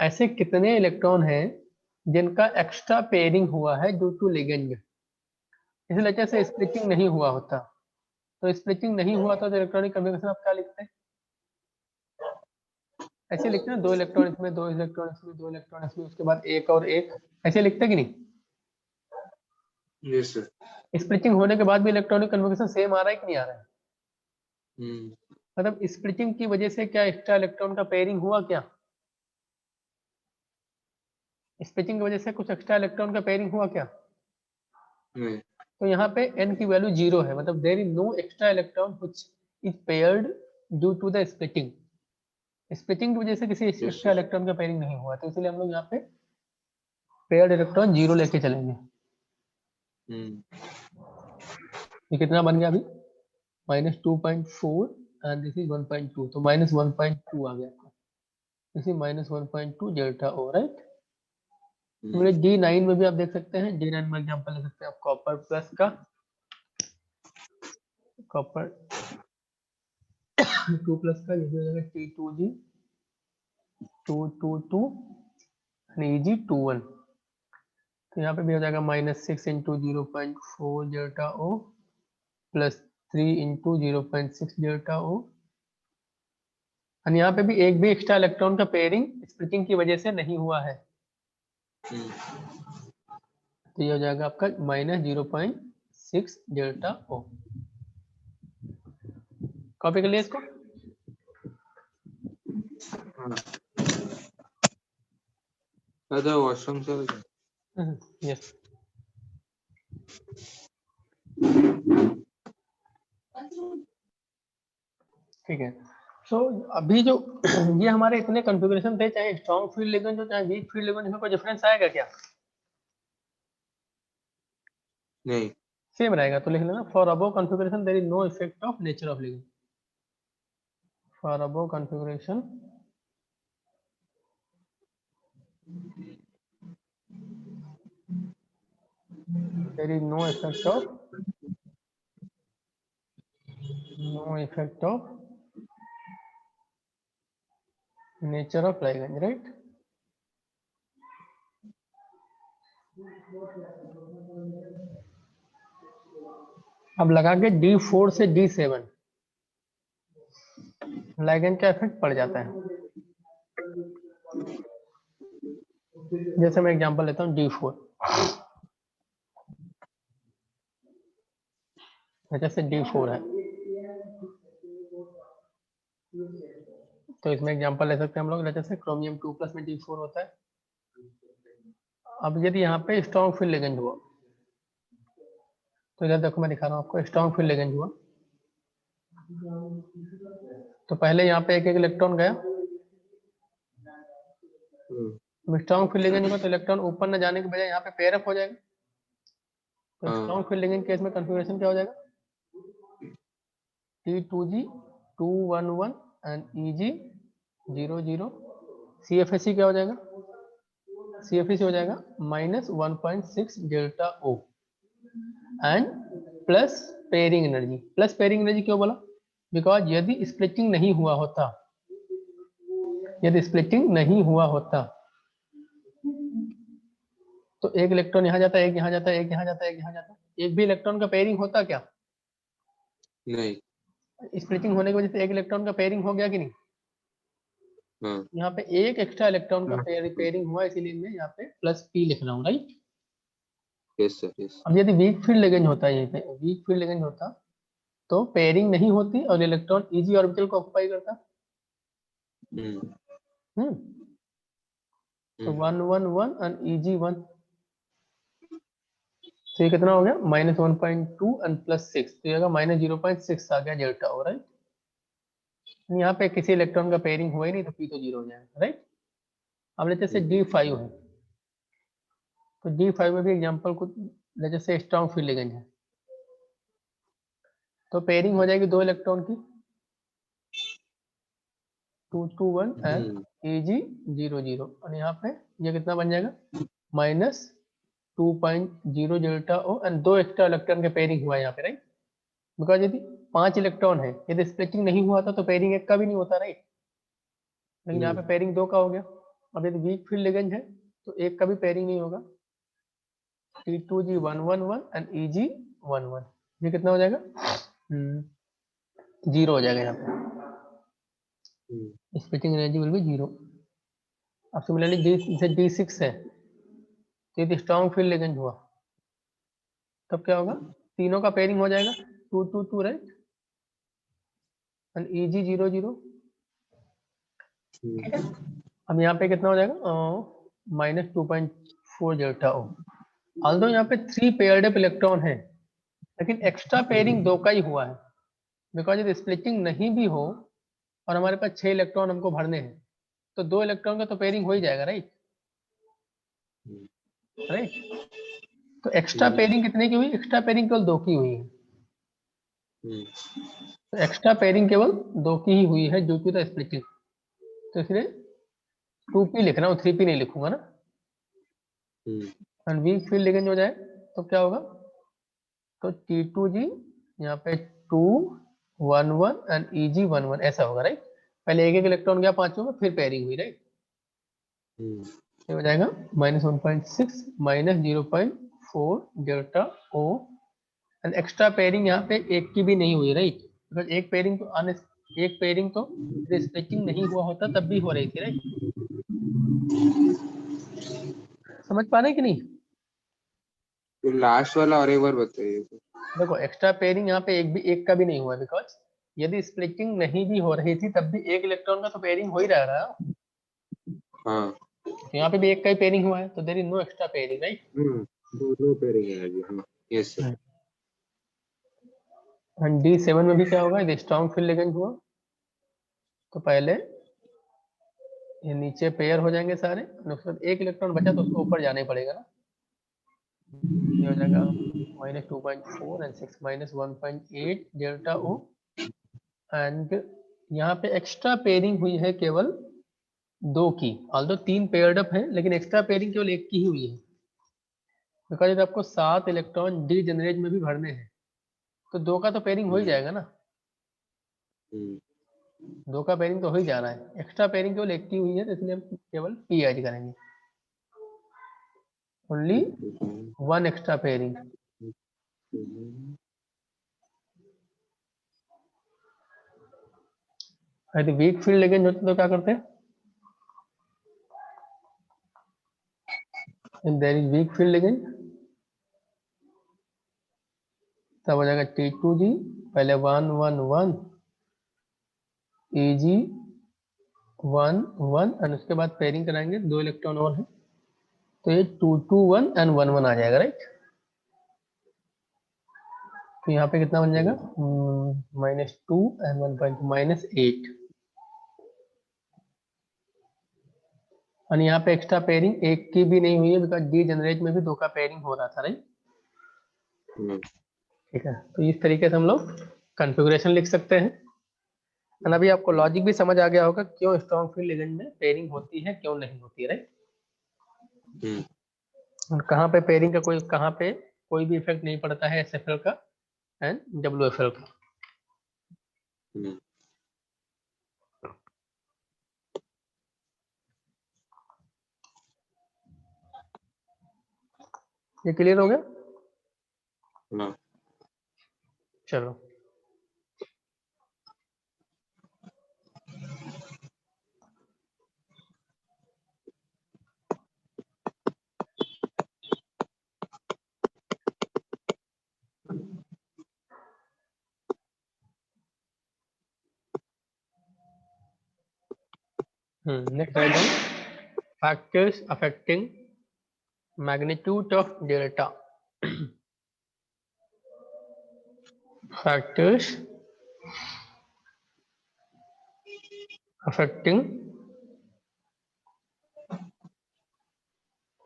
ऐसे कितने इलेक्ट्रॉन हैं जिनका एक्स्ट्रा पेयरिंग हुआ है ड्यू टू लिगेंड। इस वजह से स्प्लिटिंग नहीं हुआ होता, तो स्प्लिटिंग नहीं हुआ तो इलेक्ट्रॉनिक कन्फिगरेशन आप क्या लिखते हैं? ऐसे लिखते हैं 2 इलेक्ट्रॉन इसमें, 2 इलेक्ट्रॉन इसमें, 2 इलेक्ट्रॉन इसमें, उसके बाद एक और एक, ऐसे लिखते कि नहीं? Yes sir. स्प्लिटिंग होने के बाद भी इलेक्ट्रॉनिक कन्फिगरेशन सेम आ रहा है कि नहीं आ रहा है? मतलब स्प्लिटिंग की वजह से क्या एक्स्ट्रा इलेक्ट्रॉन का पेयरिंग हुआ क्या? स्प्लिटिंग की वजह से कुछ एक्स्ट्रा इलेक्ट्रॉन का पेयरिंग हुआ क्या? नहीं। तो यहाँ पे n की वैल्यू 0 है, मतलब there is no extra electron which is paired due to the splitting. Splitting की वजह से किसी एक्स्ट्रा इलेक्ट्रॉन का पेयरिंग नहीं हुआ, तो इसलिए हम लोग यहाँ पे पेयर्ड इलेक्ट्रॉन 0 लेके चलेंगे। ये कितना बन गया अभी? -2.4 एंड दिस इज 1.2, तो -1.2 आ गया आपका, this is -1.2 delta O, right? मेरे D9 में भी आप देख सकते हैं, D9 में एग्जांपल ले सकते हैं आप कॉपर प्लस का, कॉपर 2 प्लस का, ये हो जाएगा T2G 222 and EG21। तो यहाँ पे भी हो जाएगा -6 into 0.4 delta O plus 3 into 0.6 delta O। और यहाँ पे भी एक भी एक्स्ट्रा इलेक्ट्रॉन का पेयरिंग स्प्लिटिंग की वजह से नहीं हुआ है, तो ये हो जाएगा आपका -0.6 डेल्टा O। कॉपी कर लिया इसको? वॉशरूम से यस। ठीक है, सो अभी जो ये हमारे इतने कॉन्फ़िगरेशन थे, चाहे स्ट्रॉन्ग फील्ड लिगेंड हो चाहे वीक फील्ड लिगेंड, इसमें कोई डिफरेंस आएगा क्या? नहीं। सेम रहेगा, तो लिख लेना for above configuration there is no effect of nature of ligand. For above configuration there is no effect of nature of ligand, right? अब लगा के D4 से D7, लिगेंड का इफेक्ट पड़ जाता है। जैसे मैं एग्जांपल लेता हूँ D4, जैसे D4 है तो इसमें एग्जांपल ले सकते हैं हम लोग, जैसे क्रोमियम 2+ में D4 होता है। अब यदि यहाँ पे स्ट्रॉन्ग फील्ड लिगेंड हुआ, तो इधर देखो मैं दिखा रहा हूँ आपको, स्ट्रॉन्ग फील्ड लिगेंड हुआ तो पहले यहाँ पे एक एक इलेक्ट्रॉन गया। स्ट्रॉन्ग फील्ड लिगेंड होगा तो इलेक्ट्रॉन ऊपर न जाने के बजाय यहाँ पे पेयर अप हो जाएगा। तो स्ट्रॉन्ग फील्ड लिगेंड केस में कॉन्फ़िगरेशन क्या हो जाएगा, T2G 211 एंड EG 00। CFSE क्या हो जाएगा, CFSE हो जाएगा -1.6 delta O and plus pairing energy. Plus pairing energy क्यों बोला, बिकॉज यदि स्प्लिटिंग नहीं हुआ होता, यदि स्प्लिटिंग नहीं हुआ होता तो एक इलेक्ट्रॉन यहाँ जाता है, एक यहाँ जाता है, एक यहाँ जाता है, एक यहाँ जाता है, एक भी इलेक्ट्रॉन का पेयरिंग होता क्या, नहीं। स्प्लिटिंग होने की वजह से एक इलेक्ट्रॉन का पेयरिंग हो गया कि नहीं। हाँ। यहाँ पे एक एक्स्ट्रा इलेक्ट्रॉन का पेयरिंग हुआ, इसीलिए मैं यहाँ पे +P लिख रहा हूँ, राइट। Yes sir, yes. अब यदि वीक फील्ड लिगेंड होता है, यहीं पे वीक फील्ड लिगेंड होता तो पेयरिंग नहीं होती और इलेक्ट्रॉन EG ऑर्बिटल को ऑक्युपाई करता। तो 111 एंड EG1, तो ये कितना हो गया, -1.2 एंड +6, तो ये -0.6 आ गया डेल्टा O, राइट। यहाँ पे किसी इलेक्ट्रॉन का पेयरिंग हुआ ही नहीं तो P तो 0 हो जाएगा, राइट। अब जैसे D5 है, तो D5 में भी एग्जांपल कुछ जैसे स्ट्रॉन्ग फील्ड लिगेंड है तो पेयरिंग हो जाएगी दो इलेक्ट्रॉन की, 221 एंड EG00, और यहाँ पे ये कितना बन जाएगा, -2.0 डेल्टा O एंड दो एक्स्ट्रा इलेक्ट्रॉन के पेयरिंग हुआ है यहाँ पे, राइट। बिकॉज यदि 5 इलेक्ट्रॉन है, यदि स्प्लिटिंग नहीं हुआ था तो पेयरिंग एक का भी नहीं होता, राइट। लेकिन यहाँ पे पेयरिंग दो का हो गया। अब यदि वीक फील्ड लिगेंड है तो एक का भी पेयरिंग नहीं होगा, T2G 111 एंड EG11, ये कितना हो जाएगा, 0 हो जाएगा यहाँ पे, स्प्लिटिंग एनर्जी विल बी 0। अब सिमिलरली D6 है, तो यदि स्ट्रॉन्ग फील्ड लिगेंड हुआ तब क्या होगा, तीनों का पेयरिंग हो जाएगा 222, राइट, एंड EG00, ठीक है। अब यहाँ पे कितना हो जाएगा, -2.4 डेल्टा O। ऑल्दो यहाँ पे 3 पेयर्ड अप इलेक्ट्रॉन है, लेकिन एक्स्ट्रा पेयरिंग दो का ही हुआ है, बिकॉज यदि स्प्लिटिंग नहीं भी हो और हमारे पास 6 इलेक्ट्रॉन हमको भरने हैं तो 2 इलेक्ट्रॉन का तो पेयरिंग हो ही जाएगा, राइट, राइट। तो एक्स्ट्रा पेयरिंग कितने की हुई, एक्स्ट्रा पेयरिंग केवल 2 की हुई है। तो एक्स्ट्रा पेयरिंग केवल 2 की ही हुई है ड्यू टू द स्प्लिटिंग, तो इसलिए 2P लिख रहा हूँ, 3P नहीं लिखूंगा ना। एंड वीक फील्ड लिगेंड हो जाए तो क्या होगा, तो T2G यहाँ पे 211 एंड EG11 ऐसा होगा, राइट। पहले एक एक इलेक्ट्रॉन गया पांचों में, फिर पेयरिंग हुई, राइट। ये हो जाएगा -1.6 -0.4 delta O and extra pairing यहाँ पे एक की भी नहीं हुई, राइट। बिकॉज एक पेयरिंग तो एक पेयरिंग तो स्प्लिटिंग नहीं हुआ होता तब भी हो रही थी, राइट। समझ पा रहे कि नहीं। तो लास्ट वाला और एक बार बताइए। देखो एक्स्ट्रा पेयरिंग यहाँ पे एक का भी नहीं हुआ, बिकॉज यदि स्प्लिटिंग नहीं भी हो रही थी तब भी एक इलेक्ट्रॉन का तो पेयरिंग हो ही रहा है। हाँ। तो यहाँ पे भी एक का ही पेयरिंग हुआ है, तो there is no extra pairing, right. दो पेयरिंग है अभी। हाँ, यस सर। एंड D7 में भी क्या होगा, यदि स्ट्रॉन्ग फील्ड लिगेंड हुआ तो पहले ये नीचे पेयर हो जाएंगे सारे, उसके बाद एक इलेक्ट्रॉन बचा तो उसको ऊपर जाना ही पड़ेगा ना। ये हो जाएगा -2.4 एंड 6 -1.8 डेल्टा O एंड यहाँ पे एक्स्ट्रा पेयरिंग हुई है केवल 2 की, ऑल्दो 3 पेयर्ड अप है लेकिन एक्स्ट्रा पेयरिंग केवल एक की ही हुई है। बिकॉज यदि आपको 7 इलेक्ट्रॉन डी जनरेट में भी भरने हैं तो 2 का तो पेयरिंग हो ही जाएगा ना, 2 का पेयरिंग तो हो ही जा रहा है। एक्स्ट्रा पेयरिंग केवल एक की हुई है, तो इसलिए हम केवल P ऐड करेंगे, ओनली 1 एक्स्ट्रा पेयरिंग। यदि वीक फील्ड लिगेंड होते तो क्या करते हैं? There is weak field ligand तब हो जाएगा T2G, पहले 1 1 1 Eg 1 1 और उसके बाद पेयरिंग कराएंगे, 2 इलेक्ट्रॉन और है तो ये 2 2 1 एंड 1 1 आ जाएगा, राइट। तो यहाँ पे कितना बन जाएगा? -2 एंड 1 -8 और यहाँ पे एक्स्ट्रा पेयरिंग एक की भी नहीं हुई है बिकॉज डी जनरेट में भी 2 का पेयरिंग हो रहा था, राइट। ठीक है, तो इस तरीके से हम लोग कॉन्फ़िगरेशन लिख सकते हैं। और अभी आपको लॉजिक भी समझ आ गया होगा क्यों स्ट्रॉन्ग फील्ड लिगेंड में पेयरिंग होती है, क्यों नहीं होती है, राइट। और कहाँ पे पेयरिंग का कहाँ पे कोई भी इफेक्ट नहीं पड़ता है SFL का एंड WFL का। ये क्लियर हो गया? चलो, next item, factors affecting magnitude of delta. Factors affecting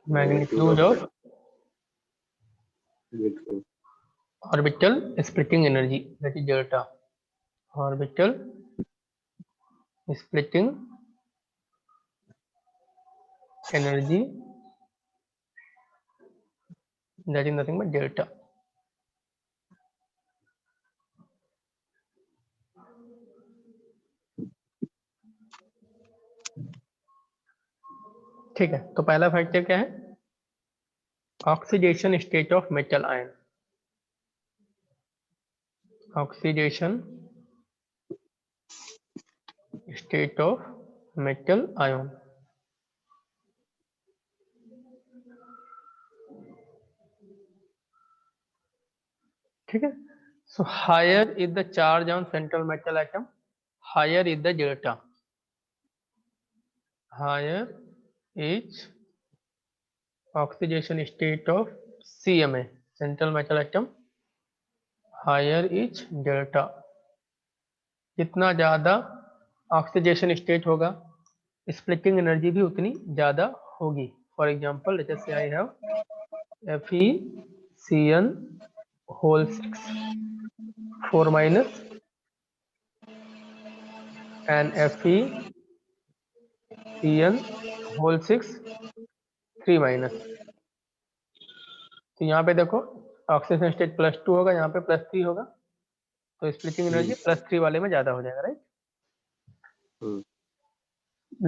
magnitude of orbital splitting energy, that is delta. Orbital splitting energy, that is nothing but delta. ठीक है, तो पहला फैक्टर क्या है? Oxidation state of metal ion. Oxidation state of metal ion. ठीक है, so higher is the charge on central metal atom, higher is the delta. Higher is oxidation state of CMA, central metal atom, higher is delta. जितना ज़्यादा oxidation state होगा splitting energy भी उतनी ज़्यादा होगी। For example let us say I have FeCN whole 6 4 minus and FeCN whole 6 3 minus. तो यहाँ पे देखो ऑक्सीजन स्टेट +2 होगा, यहाँ पे +3 होगा, तो स्प्लिटिंग एनर्जी +3 वाले में ज्यादा हो जाएगा, राइट।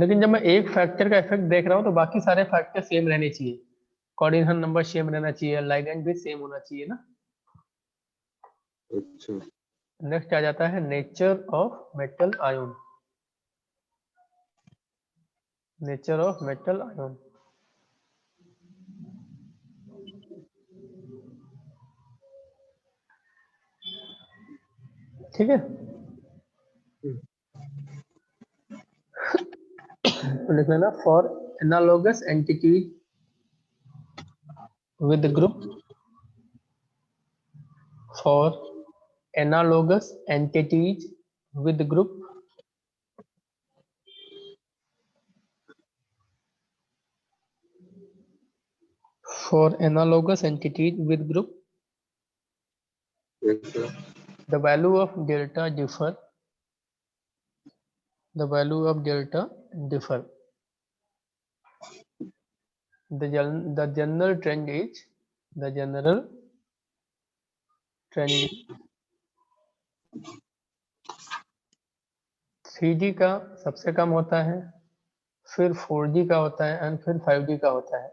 लेकिन जब मैं एक फैक्टर का इफेक्ट देख रहा हूँ तो बाकी सारे फैक्टर सेम रहने चाहिए, कोऑर्डिनेशन नंबर सेम रहना चाहिए, लिगेंड भी सेम होना चाहिए ना। अच्छा, नेक्स्ट आ जाता है nature of metal ion. Nature of metal ion, ठीक है। तो लिख लेना for analogous entities with the group, for analogous entities with the group, for analogous entities with group, the value of delta differ, the value of delta differ. The general trend is, the general trend is 3D का सबसे कम होता है, फिर 4D का होता है and फिर 5D का होता है।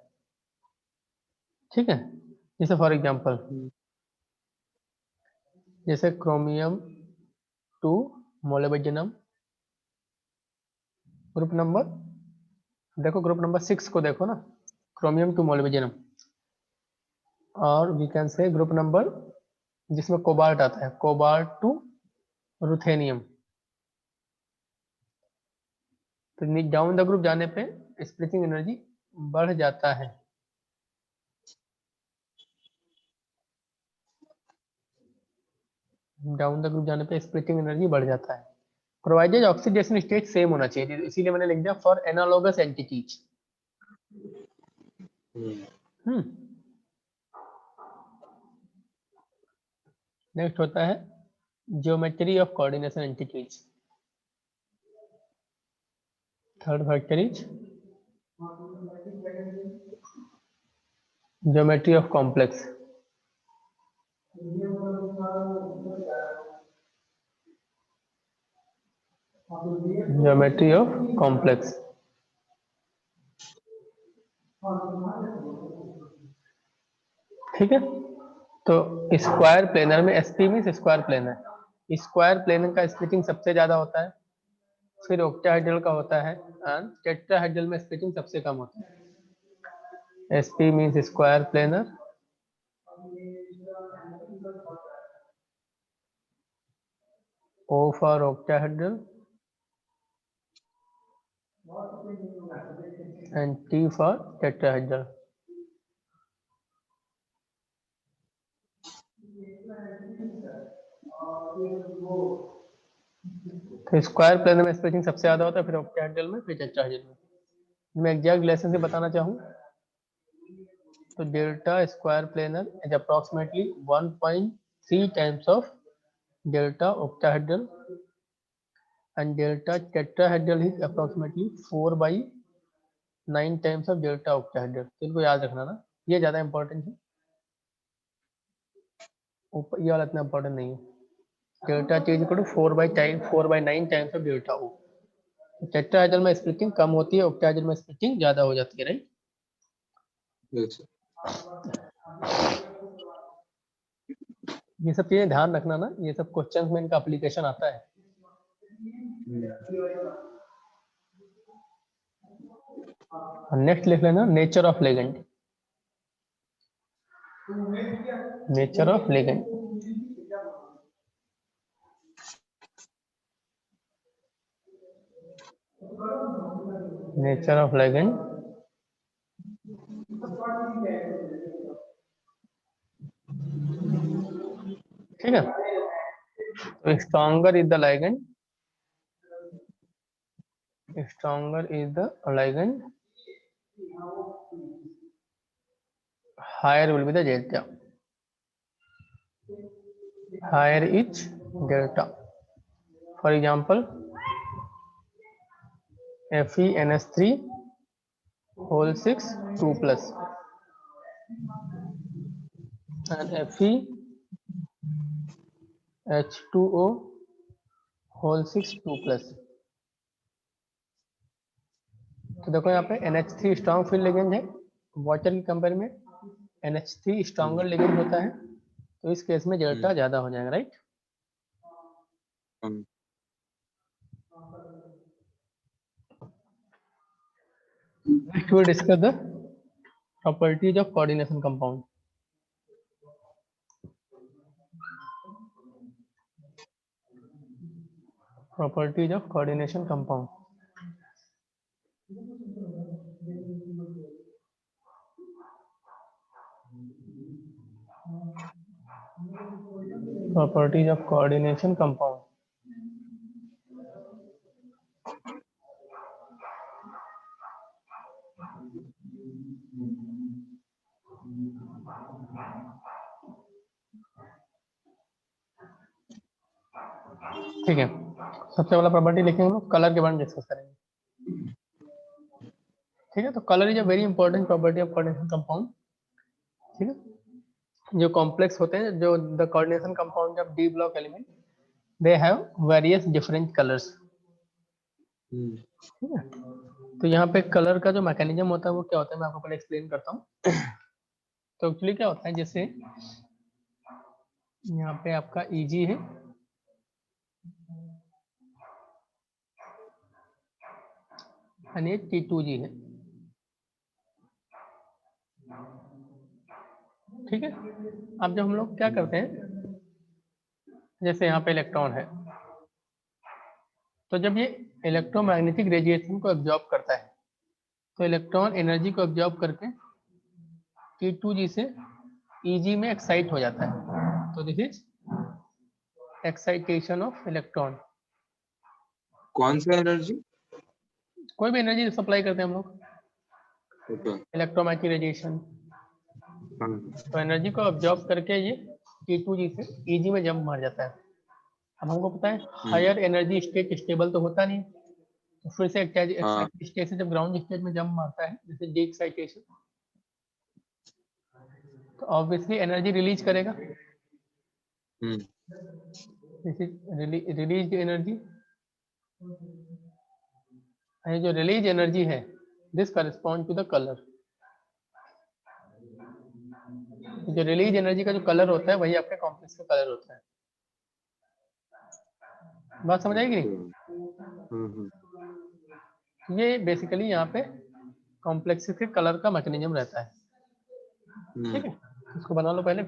ठीक है, जैसे फॉर एग्जांपल जैसे क्रोमियम 2 मोलिब्डेनम ग्रुप नंबर देखो, ग्रुप नंबर 6 को देखो ना, क्रोमियम टू मोलिब्डेनम, और we can say group number जिसमें कोबाल्ट आता है, कोबाल्ट टू रुथेनियम। तो डाउन द ग्रुप जाने पे स्प्लिटिंग एनर्जी बढ़ जाता है। डाउन द ग्रुप जाने पे स्प्लिटिंग एनर्जी बढ़ जाता है। प्रोवाइडेड ऑक्सीडेशन स्टेट सेम होना चाहिए, इसीलिए मैंने लिख दिया फॉर एनालॉगस एंटिटीज। नेक्स्ट होता है geometry of coordination entities. Third factor is geometry of complex. Geometry of complex. ठीक है, तो स्क्वायर प्लेनर में SP means square planar, square planar का स्प्लिटिंग सबसे ज्यादा होता है, फिर ऑक्टाहेड्रल का होता है, एंड टेट्राहेड्रल में स्प्लिटिंग सबसे कम होता है। SP means square planar, O for octahedral and T for tetrahedral। तो स्क्वायर प्लेनर में स्पेसिंग सबसे ज्यादा होता है, फिर ऑक्टाहेड्रल में, फिर टेट्राहेड्रल में। मैं एग्जैक्ट रिलेशन से बताना चाहूँ तो delta square planar is approximately 1.3 times of delta octahedral and delta tetrahedral is approximately 4/9 times of delta octahedral। तो इनको याद रखना ना, ये ज्यादा इंपॉर्टेंट है, ऊपर ये वाला इतना इंपॉर्टेंट नहीं है। Delta T equal to 4/9 times of delta O. Tetrahedral में स्प्लिटिंग कम होती है, ऑक्टाहेड्रल में स्प्लिटिंग ज्यादा हो जाती है, राइट। ये सब चीजें ध्यान रखना ना, ये सब क्वेश्चंस में इनका एप्लीकेशन आता है। नेक्स्ट लिख लेना nature of ligand. Nature of ligand, nature of ligand. ठीक है, तो stronger is the ligand, stronger is the ligand, higher will be the delta, higher is delta। For example, FeNH3 whole 6 2 plus and FeH2O whole 6 2 plus। तो देखो यहाँ पे NH3 strong field ligand है, water के compare में NH3 stronger ligand होता है, तो इस केस में डेल्टा ज्यादा हो जाएगा, right. Next we discuss the properties of coordination compound. Properties of coordination compound. Properties of coordination compound. ठीक है, सबसे पहला प्रॉपर्टी लिखेंगे हम लोग, कलर के बारे में डिस्कस करेंगे। ठीक है, तो colour is a very important property of coordination compound. ठीक है, जो कॉम्प्लेक्स होते हैं, जो the coordination compound of D block element, they have various different colours. ठीक है, तो यहाँ पे कलर का जो मैकेनिज्म होता है वो क्या होता है, मैं आपको पहले एक्सप्लेन करता हूँ। तो एक्चुअली क्या होता है, जैसे यहाँ पे आपका Eg है, एंड ये T2G है। ठीक है। अब जब हम लोग क्या करते हैं, जैसे यहाँ पे इलेक्ट्रॉन है, तो जब ये इलेक्ट्रोमैग्नेटिक रेडिएशन को एब्जॉर्ब करता है, तो इलेक्ट्रॉन एनर्जी को एब्जॉर्ब करके T2G से EG में एक्साइट हो जाता है। तो this is excitation of electron. कौन सा एनर्जी? कोई भी एनर्जी सप्लाई करते हैं हम लोग, ओके। इलेक्ट्रोमैग्नेटिक रेडिएशन, तो एनर्जी को ऑब्जॉर्व करके ये T2G से EG में जंप मार जाता है। अब हमको पता है हायर एनर्जी स्टेट स्टेबल तो होता नहीं, तो फिर से हाँ। स्टेट से जब ग्राउंड स्टेट में जंप मारता है, जैसे डी एक्साइटेशन, तो ऑब्वियसली एनर्जी रिलीज करेगा। This is release energy. ये जो रिलीज एनर्जी है, this correspond to the colour. जो रिलीज एनर्जी का जो कलर होता है, वही आपके कॉम्प्लेक्स का कलर होता है। बात समझ आएगी नहीं? ये बेसिकली यहाँ पे कॉम्प्लेक्स के कलर का मैकेनिज्म रहता है। ठीक है, इसको बना लो पहले।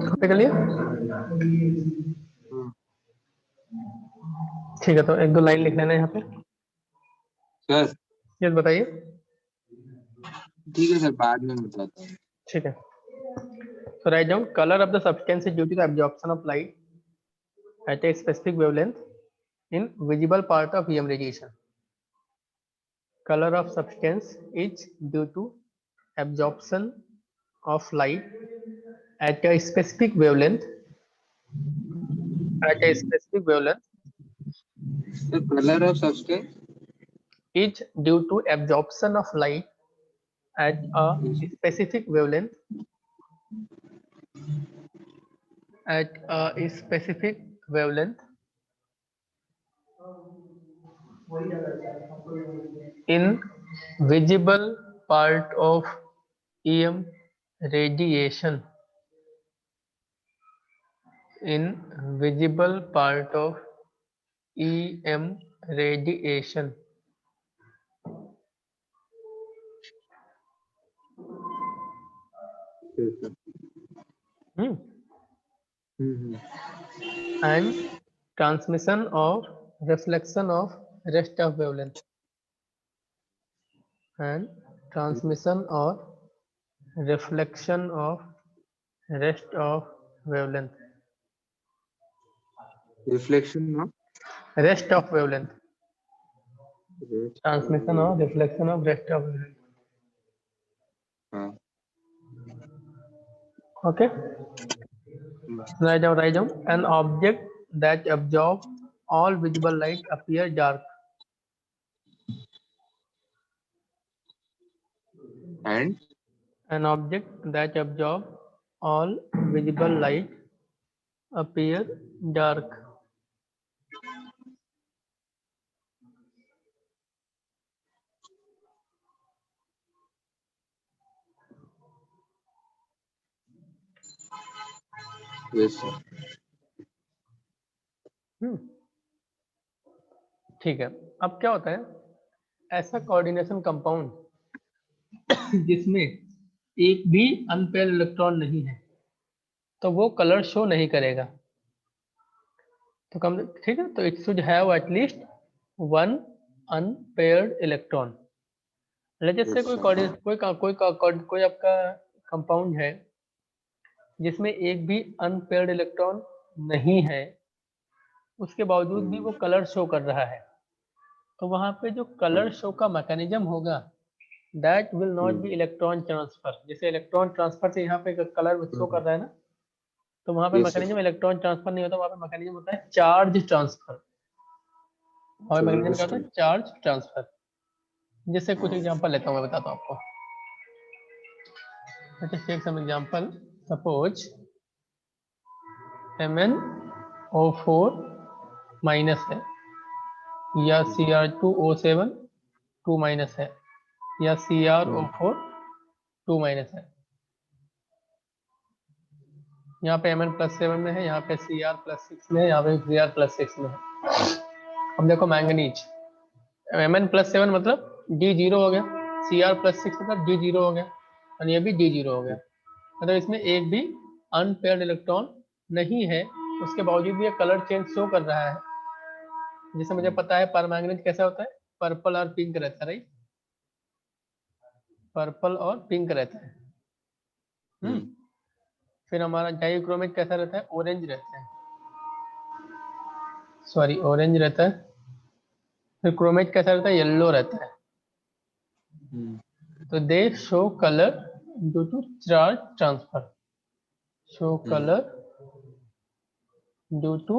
कॉपी कर लिया? ठीक है, तो एक दो लाइन लिख लेना यहाँ पे। सर यस, बताइए। ठीक है सर, बाद में बताता हूँ। ठीक है, so write down color of the substance is due to the absorption of light at a specific wavelength in visible part of EM radiation. Color of substance is due to absorption of light at a specific wavelength The color of substance is due to absorption of light at a specific wavelength in visible part of EM radiation. In visible part of EM radiation. And transmission or reflection of rest of wavelength. And transmission or reflection of rest of wavelength. reflection of Rest of wavelength. Transmission or reflection of rest of wavelength. Okay. Write down. An object that absorbs all visible light appears dark. and An object that absorbs all visible light appears dark. yes sir. ठीक है, अब क्या होता है, ऐसा coordination compound जिसमें एक भी अनपेयर्ड इलेक्ट्रॉन नहीं है, तो वो कलर शो नहीं करेगा। तो कम, ठीक है, तो it should have at least one unpaired electron. Let's say कोई आपका कंपाउंड है जिसमें एक भी अनपेयर्ड इलेक्ट्रॉन नहीं है, उसके बावजूद भी वो कलर शो कर रहा है, तो वहां पे जो कलर शो का मैकेनिज्म होगा that will not be electron transfer. जैसे इलेक्ट्रॉन ट्रांसफर से यहाँ पे कलर शो कर रहा है ना, तो वहां पे Yes, sir. Mechanism electron transfer नहीं होता, वहां पे मैकेनिज्म होता है चार्ज ट्रांसफर। और मैकेनिज्म क्या होता है? Charge transfer. जैसे कुछ एग्जांपल लेता हूँ, मैं बताता हूँ आपको। Let us take some example. Suppose MnO4 minus है, या Cr2O7 2 माइनस है, या CrO4 2 माइनस है। यहाँ पे Mn+7 में है, यहाँ पे Cr+6 में है, यहाँ पे Cr+6 में है। अब देखो मैंगनीज, Mn+7 मतलब D0 हो गया, Cr+6 मतलब D0 हो गया, और ये भी D0 हो गया। मतलब इसमें एक भी अनपेयर्ड इलेक्ट्रॉन नहीं है, उसके बावजूद भी ये कलर चेंज शो कर रहा है। जैसे मुझे पता है परमैंगनीज कैसा होता है, पर्पल और पिंक रहता है, राइट? पर्पल और पिंक रहता है। फिर हमारा डाइक्रोमेट कैसा रहता है? ऑरेंज रहता है, सॉरी ऑरेंज रहता है। फिर क्रोमेट कैसा रहता है? येलो रहता है। तो they show colour due to charge transfer, show colour due to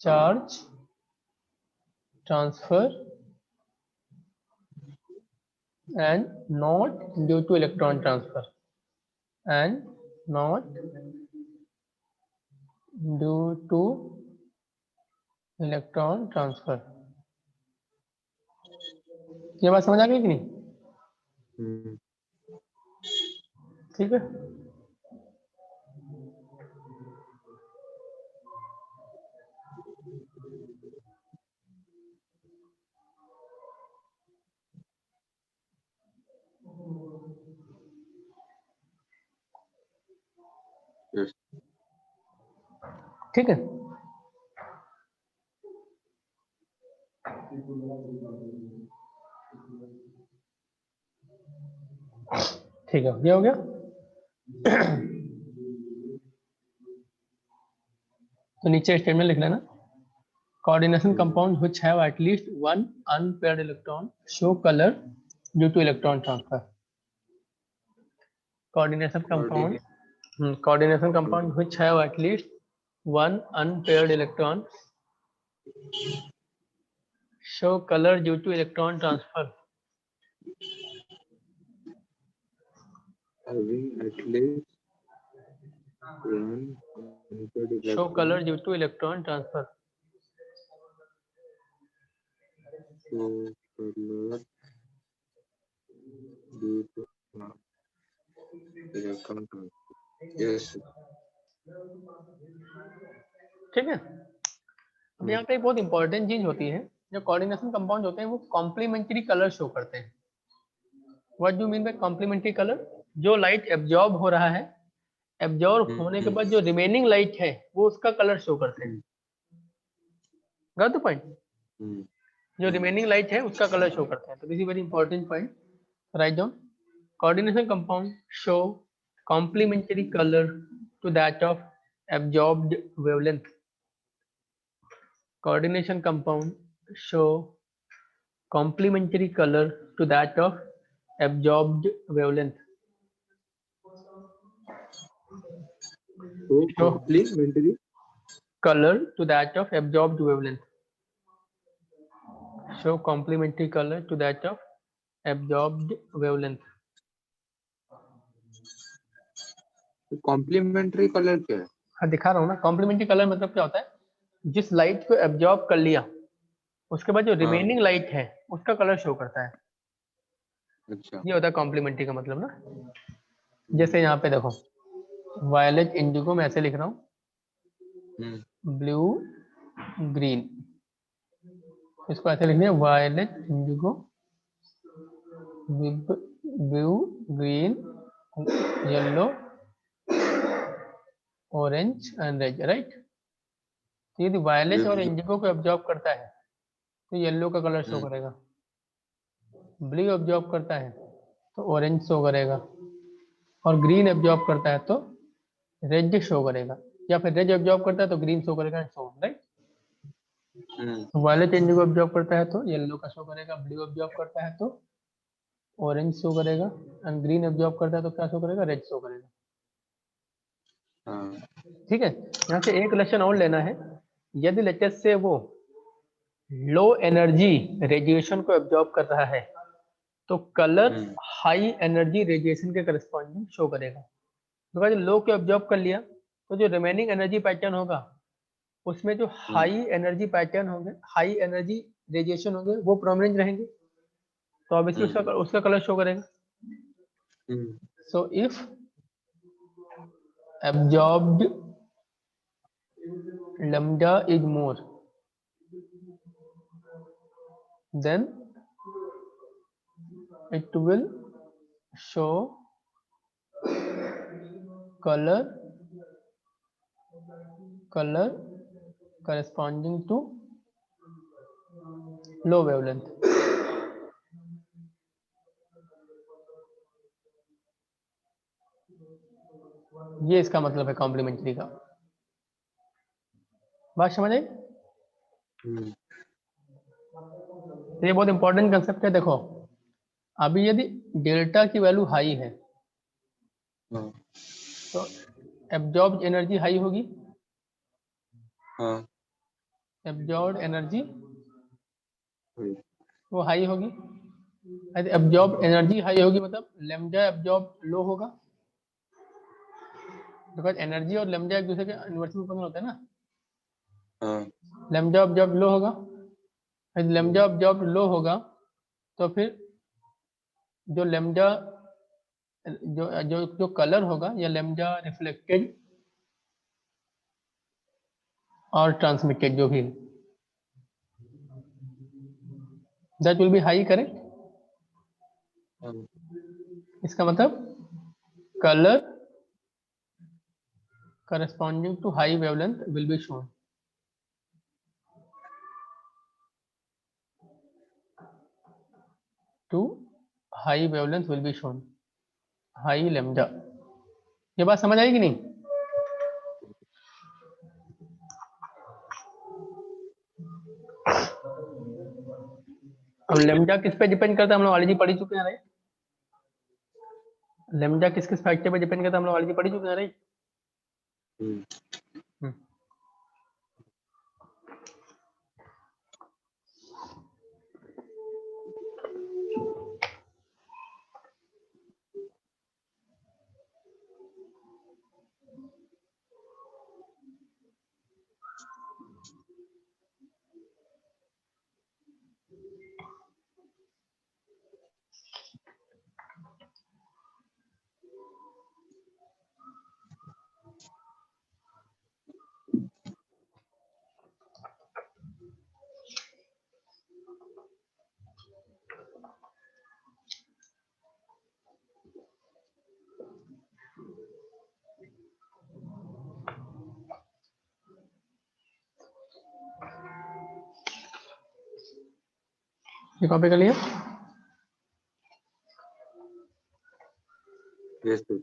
charge transfer and not due to electron transfer, and not due to electron transfer। ये बात समझ आ गई कि नहीं? ठीक है। Yes. ठीक है। ठीक है, ये हो गया। तो नीचे स्टेटमेंट लिख लेना, coordination compounds which have at least one unpaired electron show color due to electron transfer। coordination compound which have at least one unpaired electron show color due to electron transfer। Having at least one unpaired show electron color due to electron transfer। show color due to electron transfer। Yes, sir. ठीक है। अब यहाँ पे एक बहुत important चीज होती है, जो कोऑर्डिनेशन कंपाउंड होते हैं वो कॉम्प्लीमेंट्री कलर शो करते हैं। What do mean by complementary colour? जो लाइट एब्जॉर्ब हो रहा है, एब्जॉर्ब होने के बाद जो रिमेनिंग लाइट है वो उसका कलर शो करते हैं। Got the point? जो रिमेनिंग लाइट है उसका कलर शो करते हैं। तो this is very important point, write down. Coordination compound show complementary colour to that of absorbed wavelength. coordination compound show complementary color to that of absorbed wavelength। So complementary color to that of absorbed wavelength। show complementary color to that of absorbed wavelength। Complementary colour क्या है? हाँ दिखा रहा हूँ ना। Complementary colour मतलब क्या होता है? जिस लाइट को एब्जॉर्ब कर लिया उसके बाद जो रिमेनिंग लाइट है उसका कलर शो करता है। अच्छा। ये होता है कॉम्प्लीमेंट्री का मतलब ना। जैसे यहाँ पे देखो, वायलेट इंडिगो में ऐसे लिख रहा हूँ, ब्लू ग्रीन, इसको ऐसे लिखने violet indigo blue green yellow orange and red, right? तो यदि वायलेट और इंडिगो को एब्जॉर्ब करता है तो येलो का कलर शो करेगा, ब्लू एब्जॉर्ब करता है तो ऑरेंज शो करेगा, और ग्रीन एब्जॉर्ब करता है तो रेड शो करेगा, या फिर रेड एब्जॉर्ब करता है तो ग्रीन शो करेगा, सो राइट। वायलेट इंडिगो एब्जॉर्ब करता है तो येलो का शो करेगा, ब्लू एब्जॉर्ब करता है तो ऑरेंज शो करेगा, एंड ग्रीन एब्जॉर्ब करता है तो क्या शो करेगा, रेड शो करेगा। ठीक है, यहाँ से एक लेसन और लेना है। यदि लेटेस्ट से वो लो एनर्जी रेडिएशन को एब्जॉर्ब कर रहा है तो कलर हाई एनर्जी रेडिएशन के करस्पॉन्डिंग शो करेगा। तो जो लो को एब्जॉर्ब कर लिया तो जो रिमेनिंग एनर्जी पैटर्न होगा उसमें जो हाई एनर्जी पैटर्न होंगे, हाई एनर्जी रेडिएशन होंगे, वो प्रोमिनेंट रहेंगे, तो ऑब्वियसली उसका कलर शो करेगा। So if absorbed lambda is more, then it will show color corresponding to low wavelength। ये इसका मतलब है कॉम्प्लीमेंट्री का। बात समझ आई? ये बहुत इंपॉर्टेंट कंसेप्ट है। देखो अभी यदि डेल्टा की वैल्यू हाई है तो एब्जॉर्ब एनर्जी हाई होगी, एब्जॉर्ब एनर्जी वो हाई होगी। यदि एब्जॉर्ब एनर्जी हाई होगी मतलब लैम्डा एब्जॉर्ब लो होगा, बिकॉज एनर्जी और लैम्डा एक दूसरे के इन्वर्स में होता है ना। लैम्डा एब्जॉर्ब लो होगा, यदि लैम्डा एब्जॉर्ब लो होगा तो फिर जो लैम्डा जो जो जो कलर होगा या लैम्डा रिफ्लेक्टेड और ट्रांसमिटेड जो भी that will be high, correct. इसका मतलब colour corresponding to high wavelength will be shown। to high wavelength will be shown, high lambda। ये बात समझ आई कि नहीं? अब लेमडा किस पे डिपेंड करता है हम लोग ऑलरेडी पढ़ चुके हैं, राइट। लेमडा किस किस फैक्टर पे डिपेंड करता है हम लोग ऑलरेडी पढ़ चुके हैं, राइट। ये कॉपी कर लिया? Yes sir.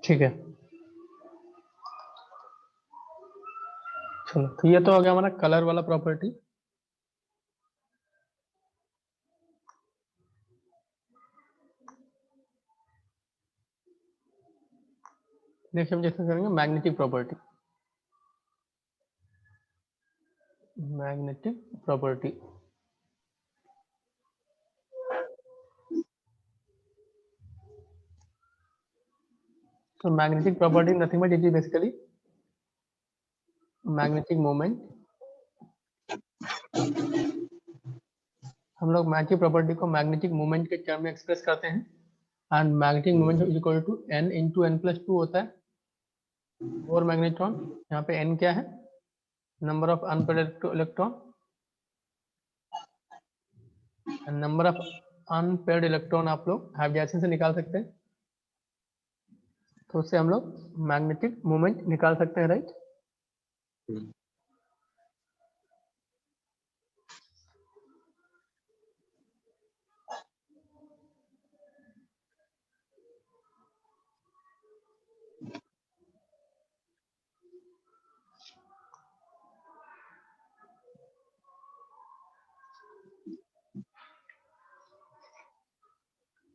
ठीक है, चलो तो ये तो हो गया हमारा कलर वाला प्रॉपर्टी। नेक्स्ट हम जैसे करेंगे मैग्नेटिक प्रॉपर्टी। मैग्नेटिक प्रॉपर्टी तो magnetic property nothing but it is basically magnetic moment. हम लोग मैग्नेटिक प्रॉपर्टी को मैग्नेटिक मोमेंट के टर्म में एक्सप्रेस करते हैं, and magnetic moment is equal to n into n plus two होता है और मैग्नेट्रॉन। यहाँ पे n क्या है, number of unpaired electron, number of unpaired electron आप लोग हाइब्रिडाइजेशन से निकाल सकते हैं, तो उससे हम लोग मैग्नेटिक मोमेंट निकाल सकते हैं, राइट।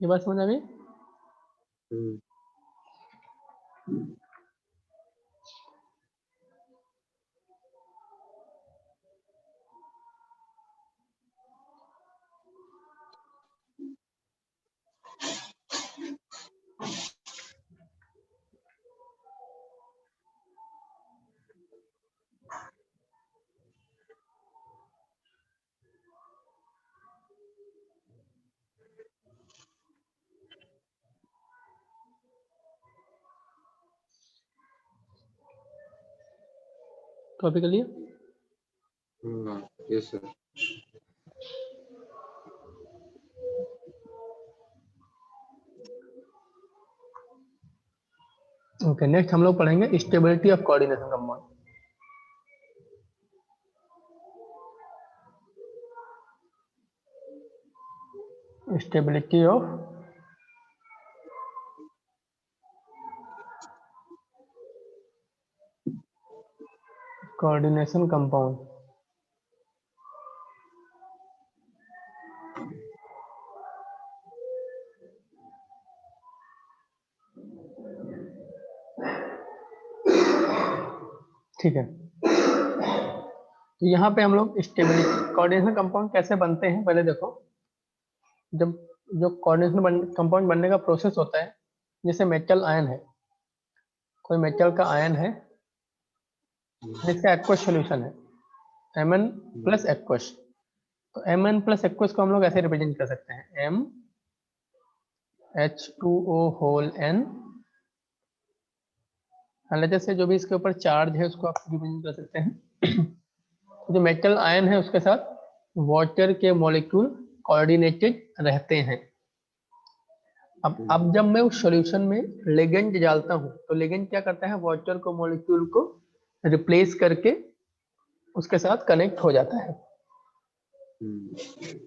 ये बात समझ आ गई? कॉपी कर लिया? Yes sir. ओके, नेक्स्ट हम लोग पढ़ेंगे stability of coordination compound. Stability of coordination compound. ठीक है, तो यहाँ पे हम लोग स्टेबिलिटी कोऑर्डिनेशन कंपाउंड कैसे बनते हैं पहले देखो। जब जो कोऑर्डिनेशन कंपाउंड बनने का प्रोसेस होता है, जैसे मेटल आयन है, कोई मेटल का आयन है जिसका एक्वस सॉल्यूशन है Mn प्लस एक्वस, तो Mn प्लस एक्वस को हम लोग ऐसे रिप्रेजेंट कर सकते हैं MH2O होल N। हालांकि से जो भी इसके ऊपर चार्ज है उसको आप रिप्रेजेंट कर सकते हैं। जो मेटल आयन है उसके साथ वाटर के मॉलिक्यूल कोऑर्डिनेटेड रहते हैं। अब जब मैं उस सॉल्यूशन में लिगेंड डालता हूं तो लिगेंड क्या करता है, वाटर को मॉलिक्यूल को रिप्लेस करके उसके साथ कनेक्ट हो जाता है।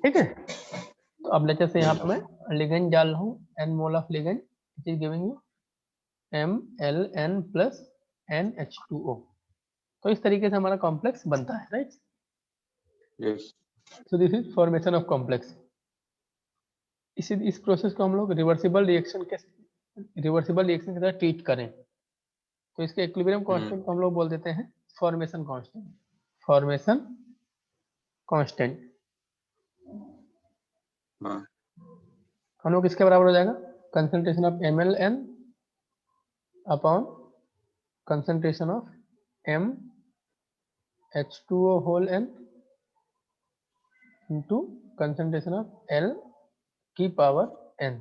ठीक है, तो अब लेते से यहाँ पे मैं लिगेंड डाल रहा हूँ, n mole of ligand it is giving you MLN plus NH2O। तो इस तरीके से हमारा कॉम्प्लेक्स बनता है, right? Yes. So this is formation of complex. इस प्रोसेस को हम लोग रिवर्सिबल रिएक्शन के साथ ट्रीट करें तो इसके इक्विलिब्रियम कांस्टेंट को हम लोग बोल देते हैं फॉर्मेशन कांस्टेंट। फॉर्मेशन कांस्टेंट हम लोग किसके बराबर हो जाएगा, concentration of MLN upon concentration of MH2O whole N into concentration of L की पावर N।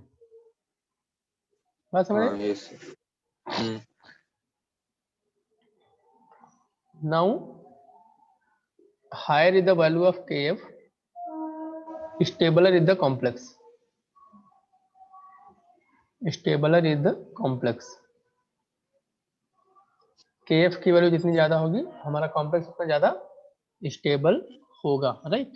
बात समझ रहे? Yes. Now higher is the value of Kf, stabler is the complex. Stabler is the complex. Kf की value जितनी ज्यादा होगी हमारा complex उतना ज्यादा स्टेबल होगा, राइट?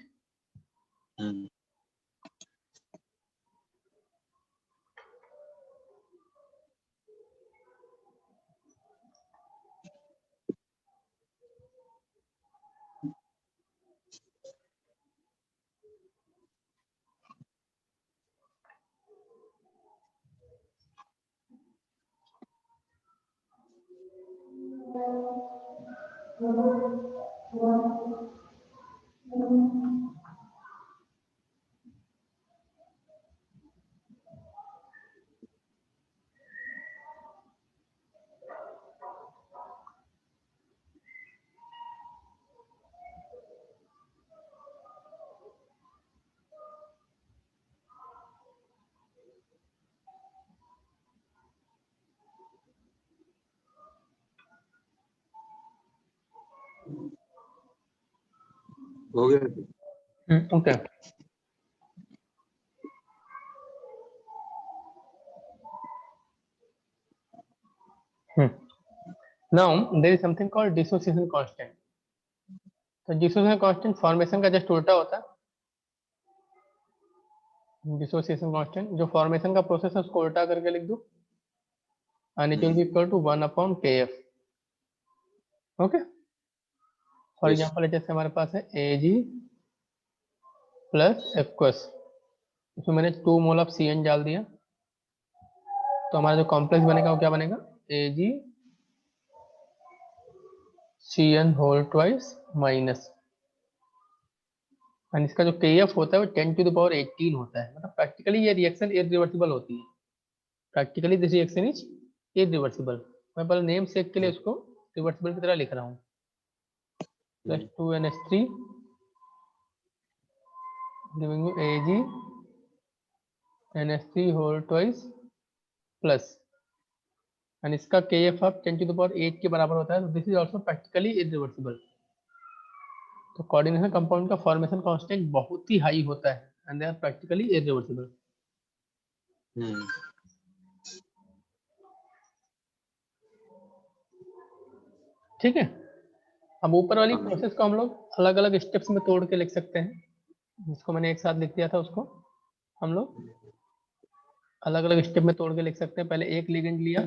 हो गया। Okay, now there is something called dissociation constant. तो डिसोसिएशन कांस्टेंट फॉर्मेशन का जस्ट उल्टा होता है। डिसोसिएशन कांस्टेंट जो फॉर्मेशन का प्रोसेस है उसको उल्टा करके लिख दो, and it will be equal to 1 upon Kf। Okay, for Yes. Example जैसे हमारे पास है Ag प्लस एक्वस इसमें मैंने 2 मोल ऑफ CN डाल दिया, तो हमारा जो कॉम्प्लेक्स बनेगा वो क्या बनेगा, AgCN whole twice minus, and इसका जो KF होता है वो 10⁻18 होता है। मतलब प्रैक्टिकली ये रिएक्शन इरिवर्सिबल होती है, practically this reaction is irreversible. मैं पहले नेम सेक के लिए उसको रिवर्सिबल की तरह लिख रहा हूँ। Plus 2NH3 giving you AgNH3 whole twice plus, and इसका KF अब 10⁸ के बराबर होता है, तो this is also practically irreversible. तो कोऑर्डिनेशन कंपाउंड का फॉर्मेशन कांस्टेंट बहुत ही हाई होता है, and they are practically irreversible. ठीक है, अब ऊपर वाली प्रोसेस को हम लोग अलग अलग स्टेप्स में तोड़ के लिख सकते हैं, जिसको मैंने एक साथ लिख दिया था उसको हम लोग अलग अलग स्टेप में तोड़ के लिख सकते हैं। पहले एक लिगेंड लिया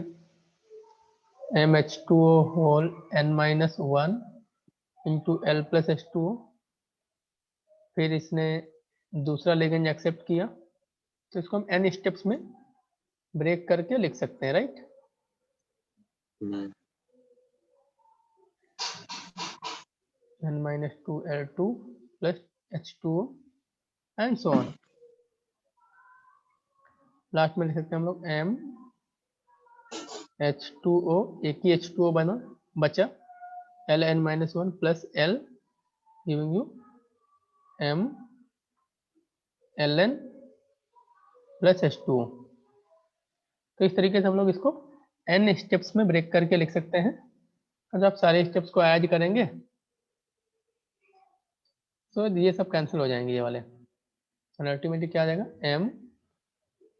MH2O whole N-1 into L plus H2O, फिर इसने दूसरा लिगेंड एक्सेप्ट किया, तो इसको हम N स्टेप्स में ब्रेक करके लिख सकते हैं, right. N-2L2 plus H2O and so on. Last में लिख सकते हैं हम लोग MH2O, एक ही H2O बचा, Ln-1 plus L giving you MLn plus H2O। तो इस तरीके से हम लोग इसको N स्टेप्स में ब्रेक करके लिख सकते हैं, और जब आप सारे स्टेप्स को ऐड करेंगे तो ये सब कैंसिल हो जाएंगे ये वाले, और अल्टीमेटली क्या आ जाएगा,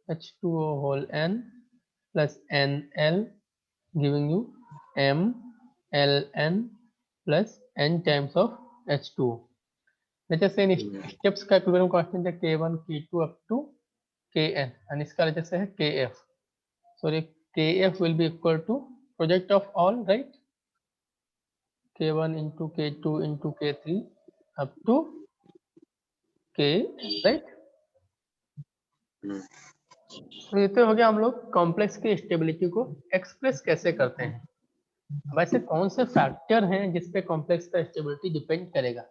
MH2O whole N plus NL giving you MLN plus N times of H2O। जैसे इन स्टेप्स का इक्विवेलेंट कांस्टेंट है K1 K2 up to Kn, and इसका जैसे है KF, so KF will be equal to product of all, right, K1 into K2 into K3 up to K, right। तो ये तो हो गया हम लोग कॉम्प्लेक्स की स्टेबिलिटी को एक्सप्रेस कैसे करते हैं। वैसे कौन से फैक्टर हैं जिस पे कॉम्प्लेक्स का स्टेबिलिटी डिपेंड करेगा,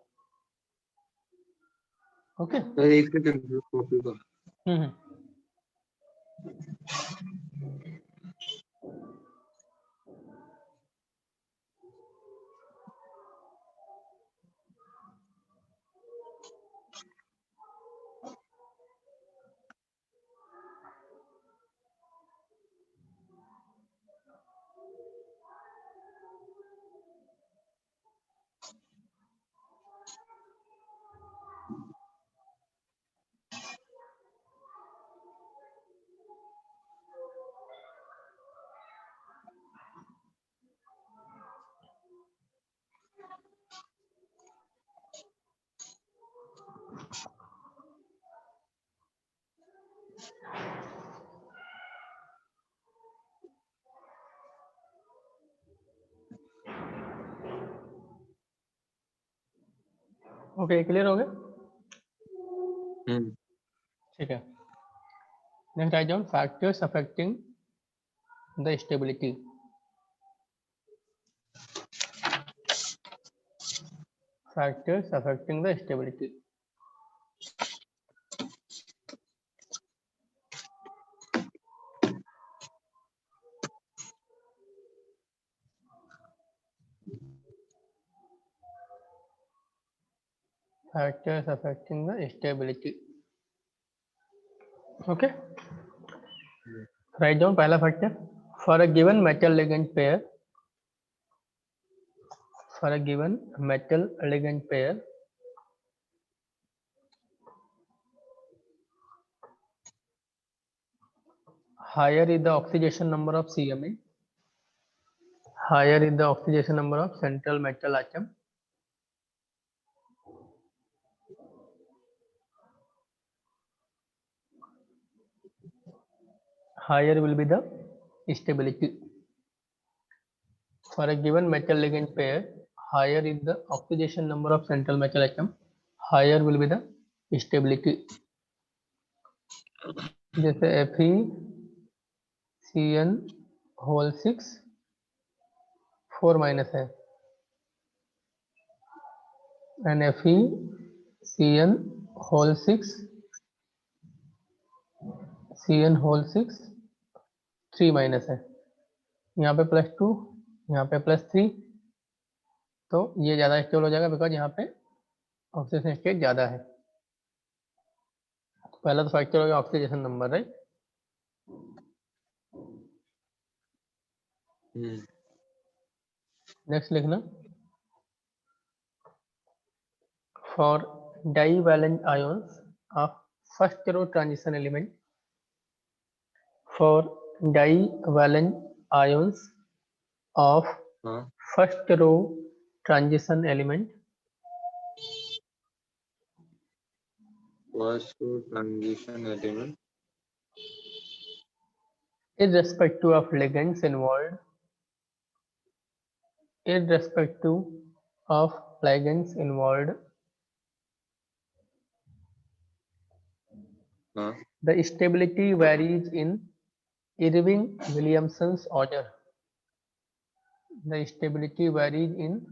ओके। एक सेकंड कॉपी का ओके, क्लियर हो गया। ठीक है, next write down factors affecting the stability. Factors affecting the stability. Factors affecting the stability, okay। Write down पहला factor, for a given metal ligand pair, for a given metal ligand pair, higher is the oxidation number of CMA, higher is the oxidation number of central metal atom, higher will be the stability। For a given metal ligand pair, higher is the oxidation number of central metal atom, higher will be the stability। जैसे FeCN whole 6 4 minus है, and FeCN whole 6 CN whole 6 3 minus है, यहाँ पे +2, यहाँ पे +3, तो ये ज़्यादा स्टेबल हो जाएगा बिकॉज यहाँ पे ऑक्सीजन स्टेट ज़्यादा है। पहला तो फैक्टर हो गया ऑक्सीडेशन नंबर, राइट। नेक्स्ट लिखना, for divalent ions of first row transition element, for divalent ions of हाँ first row transition element, first transition element irrespective of ligands involved, irrespective of ligands involved, हाँ the stability varies in Irving-Williamson's order. The stability varies in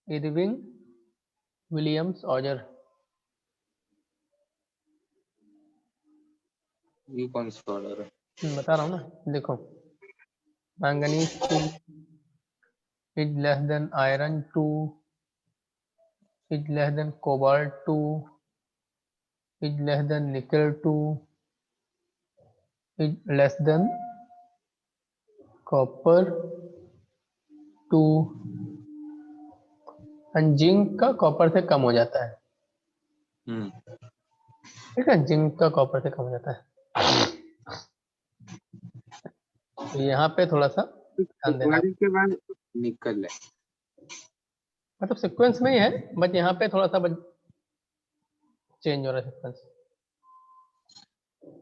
Irving-Williams order. ये कौन सा order है? बता रहा हूँ ना, देखो, manganese 2 is less than iron 2 is less than cobalt 2 is less than nickel 2 is less than copper 2, and zinc का कॉपर से कम हो जाता है। ठीक है, जिंक का कॉपर से कम हो जाता है, तो यहाँ पे थोड़ा सा ध्यान देना, के बाद निकल है मतलब सीक्वेंस में ही है, बट यहाँ पे थोड़ा सा चेंज हो रहा है सीक्वेंस।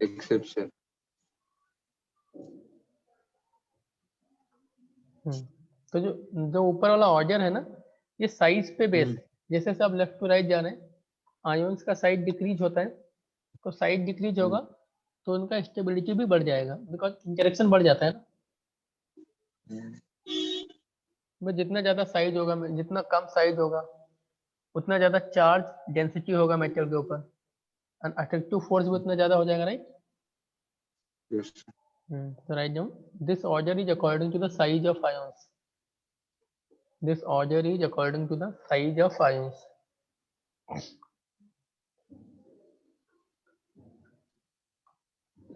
एक्सेप्शन। तो जो जो ऊपर वाला ऑर्डर है ना, ये साइज पे बेस है। जैसे जैसे आप लेफ्ट टू राइट जा रहे हैं, आयोन्स का साइज डिक्रीज होता है, तो साइज डिक्रीज होगा तो उनका स्टेबिलिटी भी बढ़ जाएगा, बिकॉज इंटरेक्शन बढ़ जाता है ना। जितना ज्यादा साइज होगा, जितना कम साइज होगा, उतना ज्यादा चार्ज डेंसिटी होगा मेटल के ऊपर, एंड अट्रैक्टिव फोर्स भी उतना ज्यादा हो जाएगा, right. So write down, this order is according to the size of ions. This order is according to the size of ions.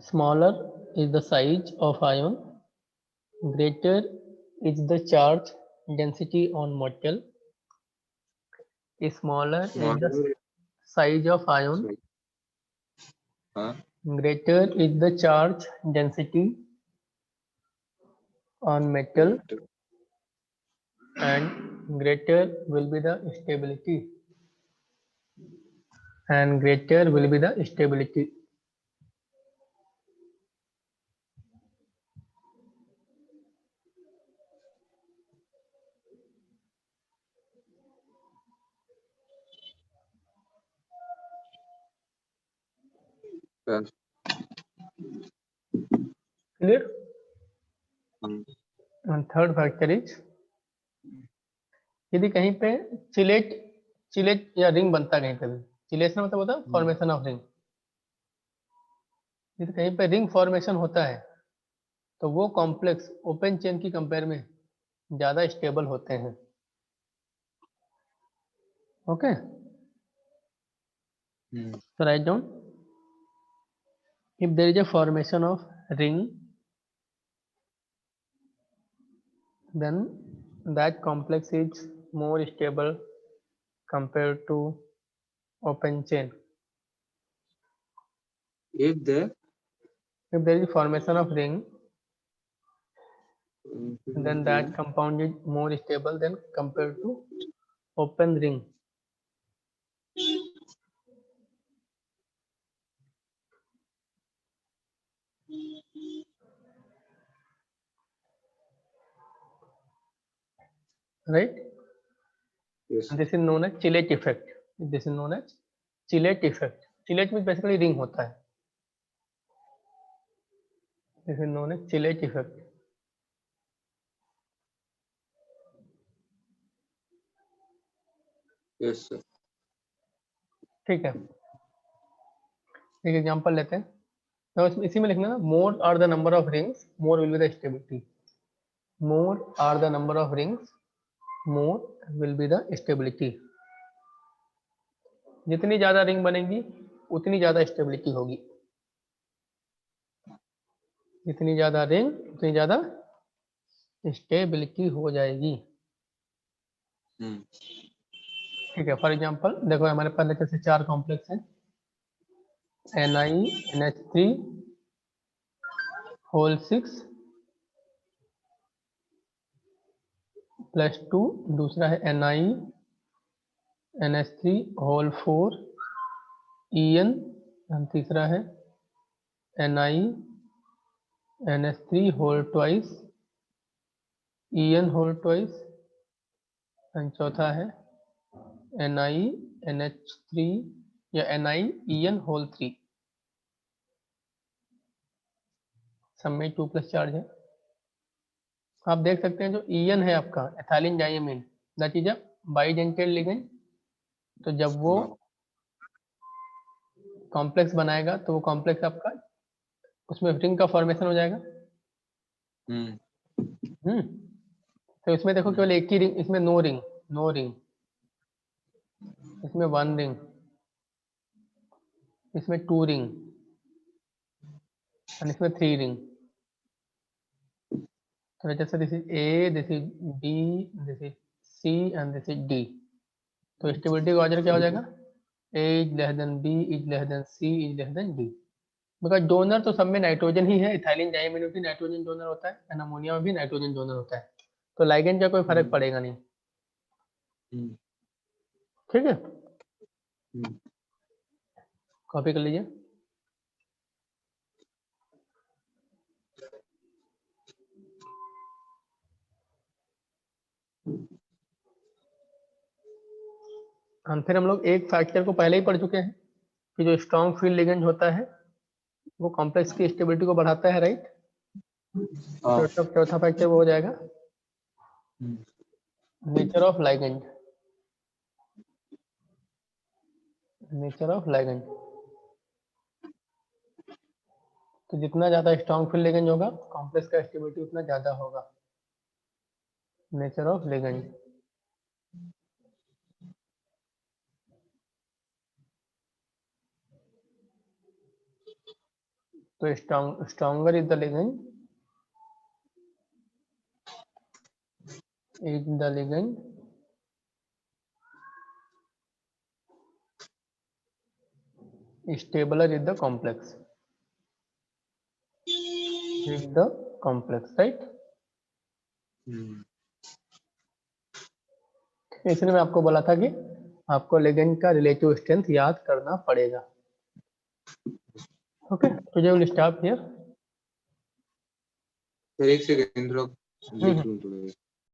Smaller is the size of ion, greater is the charge density on metal. Smaller is the size of ion, greater is the charge density on metal, and greater will be the stability. And greater will be the stability. Clear? And third factor is, यदि कहीं पे chelate chelate या ring बनता है, कहीं पे भी chelation मतलब होता है फॉर्मेशन ऑफ रिंग, यदि कहीं पे रिंग फॉर्मेशन होता है तो वो कॉम्प्लेक्स ओपन चेन की कंपेयर में ज्यादा स्टेबल होते हैं। Okay, so write down, if there is a formation of ring, then that complex is more stable compared to open chain. If there is a formation of ring, then that compound is more stable than compared to open ring. Right? yes. This is known as Chillet effect. This is known as Chillet effect. Chillet means basically ring होता है, this is known as chelate effect. Yes sir. ठीक है, एक example लेते हैं। तो इसी में लिखना ना, more are the number of rings more will be the stability. More are the number of rings more will be the stability. जितनी ज्यादा रिंग बनेगी उतनी ज्यादा स्टेबिलिटी होगी। जितनी ज्यादा रिंग उतनी ज्यादा स्टेबिलिटी हो जाएगी। ठीक है, फॉर एग्जांपल देखो हमारे पास लेकर से 4 कॉम्प्लेक्स हैं, NiNH3 होल 6 +2, दूसरा है NiNH3 होल 4 En, तीसरा है NiNH3 whole twice En whole twice, and चौथा है NiNH3 या NiEn होल 3। सब में 2 प्लस चार्ज है। आप देख सकते हैं जो En है आपका ethylene diamine, that is a bidentate ligand. तो जब वो कॉम्प्लेक्स बनाएगा तो वो कॉम्प्लेक्स आपका उसमें रिंग का फॉर्मेशन हो जाएगा। तो इसमें देखो केवल एक ही रिंग, इसमें नो रिंग, नो रिंग, इसमें 1 रिंग, इसमें 2 रिंग और इसमें 3 रिंग। तो जैसे this is A, this is B, this is C and this is D। तो स्टेबिलिटी का ऑर्डर क्या हो जाएगा? A is less than B is less than C is less than D। Because donor तो सब में नाइट्रोजन ही है, ethylene diamine में भी नाइट्रोजन डोनर होता है एंड अमोनिया में भी नाइट्रोजन डोनर होता है। तो लाइगेंड का कोई फर्क पड़ेगा नहीं। ठीक है, कॉपी कर लीजिए। फिर हम लोग एक फैक्टर को पहले ही पढ़ चुके हैं कि जो स्ट्रॉन्ग फील्ड लिगेंड होता है वो कॉम्प्लेक्स की स्टेबिलिटी को बढ़ाता है, राइट। चौथा फैक्टर वो हो जाएगा nature of ligand. Nature of ligand, तो जितना ज्यादा स्ट्रॉन्ग फील्ड लिगेंड होगा कॉम्प्लेक्स का स्टेबिलिटी उतना ज्यादा होगा। नेचर ऑफ लिगेंड, तो stronger is the ligand, stabler is the complex, right। इसलिए मैं आपको बोला था कि आपको लिगेंड का रिलेटिव स्ट्रेंथ याद करना पड़ेगा। ओके, तो ये विल स्टॉप हियर। एक सेकंड रुक, लिख लूं थोड़ा।